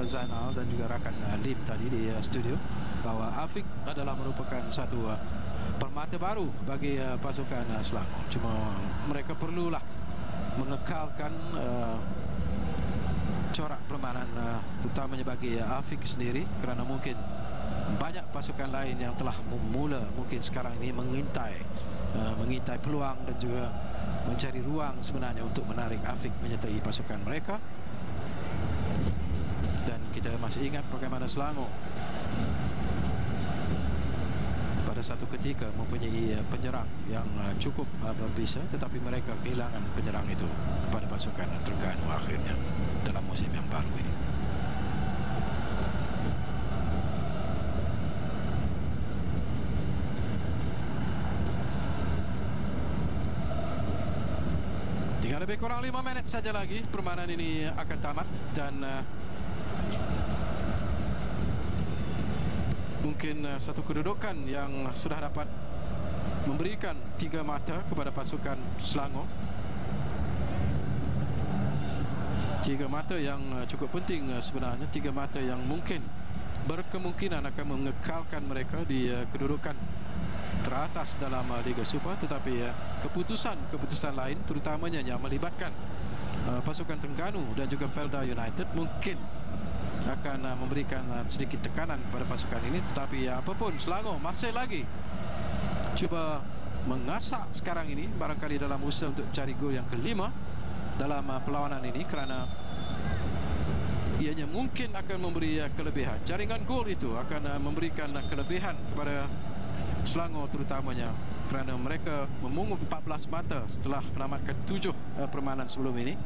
Zainal dan juga rakan Lim tadi di studio, bahawa Afiq adalah merupakan satu permata baru bagi pasukan Selangor. Cuma mereka perlulah mengekalkan corak permainan terutamanya bagi Afiq sendiri, kerana mungkin banyak pasukan lain yang telah memula mungkin sekarang ini mengintai peluang dan juga mencari ruang sebenarnya untuk menarik Afiq menyertai pasukan mereka. Dan kita masih ingat bagaimana Selangor pada satu ketika mempunyai penyerang yang cukup berbisa, tetapi mereka kehilangan penyerang itu kepada pasukan Terengganu akhirnya dalam musim yang baru ini. Tinggal lebih kurang 5 minit saja lagi permainan ini akan tamat, dan mungkin satu kedudukan yang sudah dapat memberikan 3 mata kepada pasukan Selangor. 3 mata yang cukup penting sebenarnya, 3 mata yang mungkin berkemungkinan akan mengekalkan mereka di kedudukan teratas dalam Liga Super. Tetapi keputusan lain, terutamanya yang melibatkan pasukan Terengganu dan juga Felda United, mungkin akan memberikan sedikit tekanan kepada pasukan ini. Tetapi apapun, Selangor masih lagi cuba mengasak sekarang ini, barangkali dalam usaha untuk mencari gol yang kelima dalam perlawanan ini, kerana ianya mungkin akan memberi kelebihan. Jaringan gol itu akan memberikan kelebihan kepada Selangor terutamanya, kerana mereka memungut 14 mata setelah menamatkan 7 permainan sebelum ini,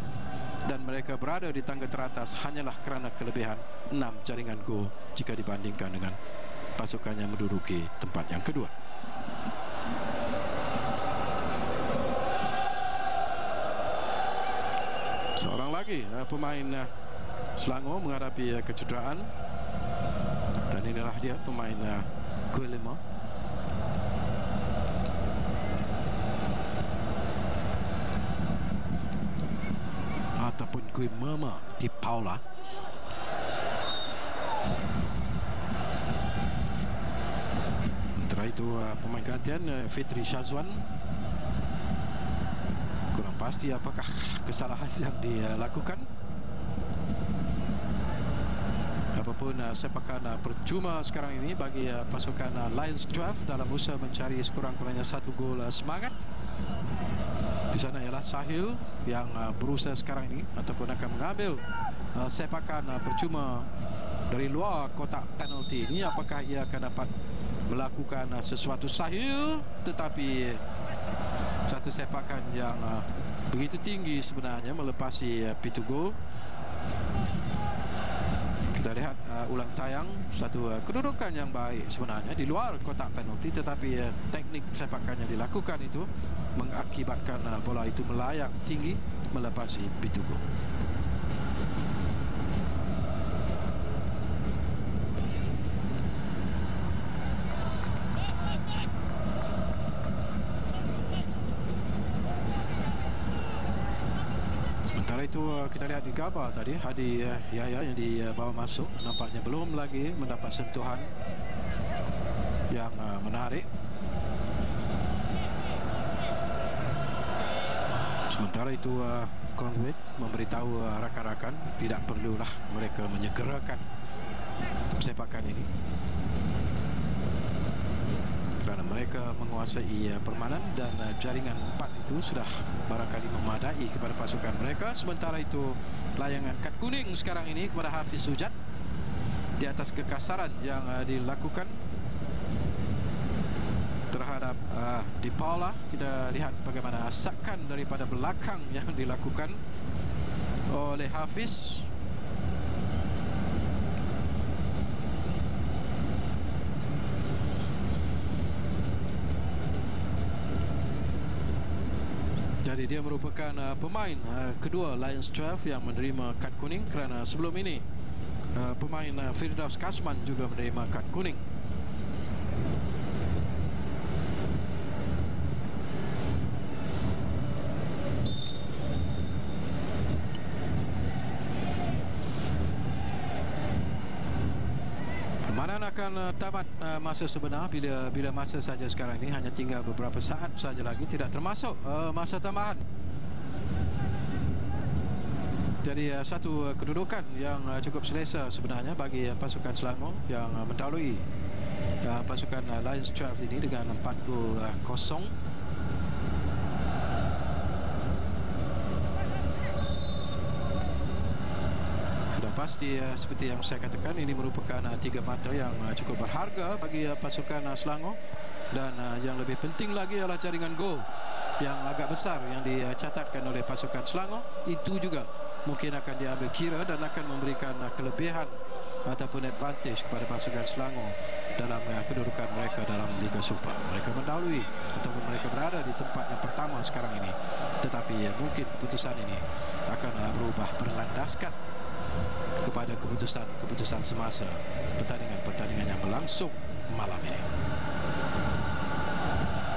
dan mereka berada di tangga teratas hanyalah kerana kelebihan 6 jaringan gol jika dibandingkan dengan pasukan yang menduduki tempat yang kedua. Seorang lagi pemain Selangor menghadapi kecederaan, dan inilah dia pemain Guillemot. Ataupun Guillemot di Paula. Sementara itu pemain gantian Fitri Syazwan kurang pasti apakah kesalahan yang dilakukan. Apapun sepakan percuma sekarang ini bagi pasukan Lions 12 dalam usaha mencari sekurang-kurangnya 1 gol semangat. Di sana ialah Sahil yang berusaha sekarang ini ataupun akan mengambil sepakan percuma dari luar kotak penalti ini. Apakah ia akan dapat melakukan sesuatu? Sahil, tetapi satu sepakan yang begitu tinggi sebenarnya melepasi pintu gol. Kita lihat ulang tayang, satu kedudukan yang baik sebenarnya di luar kotak penalti, tetapi teknik sepakan yang dilakukan itu mengakibatkan bola itu melayang tinggi melepasi pintu gol. Itu kita lihat di gambar tadi Hadi Yahya yang dibawa masuk, nampaknya belum lagi mendapat sentuhan yang menarik. Sementara itu Conway memberitahu rakan-rakan tidak perlulah mereka menyegerakan sepakan ini kerana mereka menguasai permainan dan jaringan 4 itu sudah barangkali memadai kepada pasukan mereka. Sementara itu layangan kad kuning sekarang ini kepada Hafiz Sujat di atas kekasaran yang dilakukan terhadap Di Paula. Kita lihat bagaimana asakan daripada belakang yang dilakukan oleh Hafiz. Jadi dia merupakan pemain kedua Lions 12 yang menerima kad kuning, kerana sebelum ini pemain Firdaus Kasman juga menerima kad kuning. Akan tamat masa sebenar bila masa saja sekarang ini hanya tinggal beberapa saat saja lagi, tidak termasuk masa tambahan. Jadi satu kedudukan yang cukup selesa sebenarnya bagi pasukan Selangor yang mendahului pasukan Lions 12 ini dengan 4-0. Pasti seperti yang saya katakan, ini merupakan 3 mata yang cukup berharga bagi pasukan Selangor. Dan yang lebih penting lagi adalah jaringan gol yang agak besar yang dicatatkan oleh pasukan Selangor. Itu juga mungkin akan diambil kira dan akan memberikan kelebihan ataupun advantage kepada pasukan Selangor dalam kedudukan mereka dalam Liga Super. Mereka mendahului ataupun mereka berada di tempat yang pertama sekarang ini, tetapi mungkin keputusan ini akan berubah berlandaskan kepada keputusan semasa pertandingan yang berlangsung malam ini.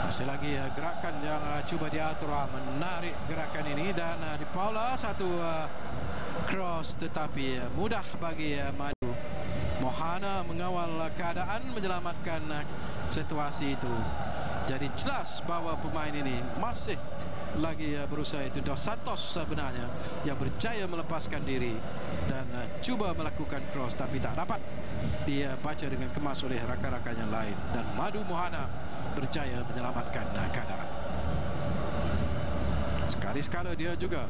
Masih lagi gerakan yang cuba diatur, menarik gerakan ini, dan Di Paula satu cross tetapi mudah bagi Madu Mohana mengawal keadaan, menyelamatkan situasi itu. Jadi jelas bahawa pemain ini masih lagi berusaha. Itu Dos Santos sebenarnya yang berjaya melepaskan diri dan cuba melakukan cross tapi tak dapat dibaca dengan kemas oleh rakan-rakan yang lain, dan Madu Mohana berjaya menyelamatkan keadaan. Sekali-sekala dia juga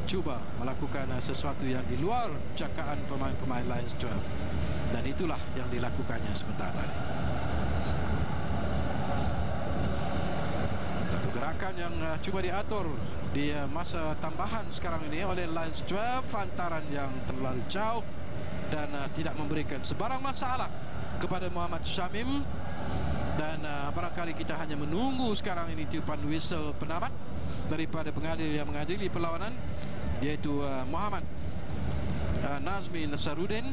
cuba melakukan sesuatu yang di luar jangkaan pemain-pemain Lions 12, dan itulah yang dilakukannya sebentar tadi. Gerakan yang cuba diatur di masa tambahan sekarang ini oleh Lions 12, hantaran yang terlalu jauh dan tidak memberikan sebarang masalah kepada Muhammad Syamim. Dan barangkali kita hanya menunggu sekarang ini tiupan whistle penamat daripada pengadil yang mengadili perlawanan, yaitu Muhammad Nazmi Nasaruddin.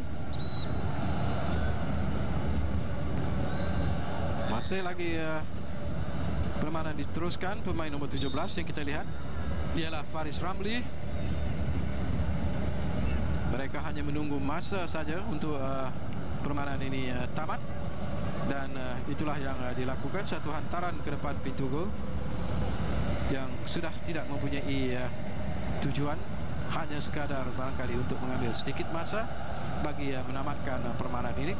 Masih lagi permainan diteruskan. Pemain nombor 17 yang kita lihat ialah Faris Ramli. Mereka hanya menunggu masa saja untuk permainan ini tamat, dan itulah yang dilakukan. Satu hantaran ke depan pintu gol. yang sudah tidak mempunyai tujuan, hanya sekadar barangkali untuk mengambil sedikit masa bagi menamatkan permainan ini.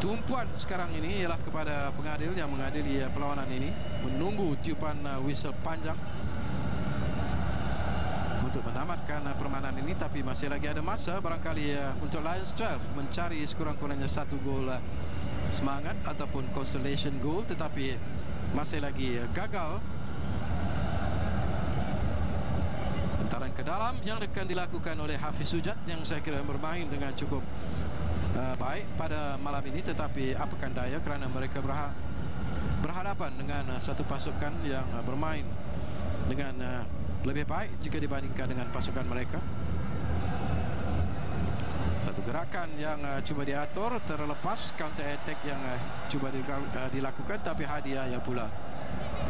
Tumpuan sekarang ini ialah kepada pengadil yang mengadili perlawanan ini, menunggu tiupan whistle panjang untuk menamatkan permainan ini. Tapi masih lagi ada masa barangkali untuk Lions 12 mencari sekurang-kurangnya 1 gol semangat ataupun consolation goal, tetapi masih lagi gagal. Tentaran ke dalam yang akan dilakukan oleh Hafiz Sujat, yang saya kira bermain dengan cukup baik pada malam ini, tetapi apakan daya kerana mereka berhadapan dengan satu pasukan yang bermain dengan lebih baik jika dibandingkan dengan pasukan mereka. Satu gerakan yang cuba diatur terlepas, counter attack yang cuba dilakukan, tapi hadiah yang pula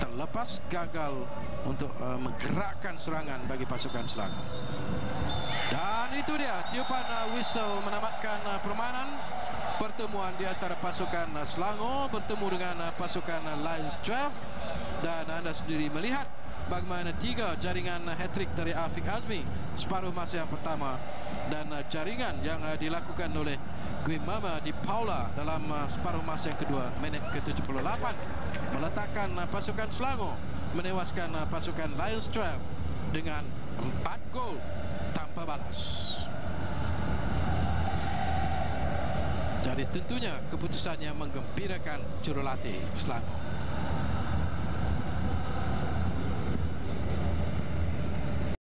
terlepas, gagal untuk menggerakkan serangan bagi pasukan Selangor. Dan itu dia tiupan whistle menamatkan permainan. Pertemuan di antara pasukan Selangor bertemu dengan pasukan Lions 12, dan anda sendiri melihat bagaimana 3 jaringan hat-trick dari Afiq Azmi separuh masa yang pertama, dan jaringan yang dilakukan oleh Guimama di Paula dalam separuh masa yang kedua, minit ke-78, meletakkan pasukan Selangor menewaskan pasukan Lions 12 dengan 4 gol tanpa balas. Jadi tentunya keputusannya menggembirakan jurulatih Selangor.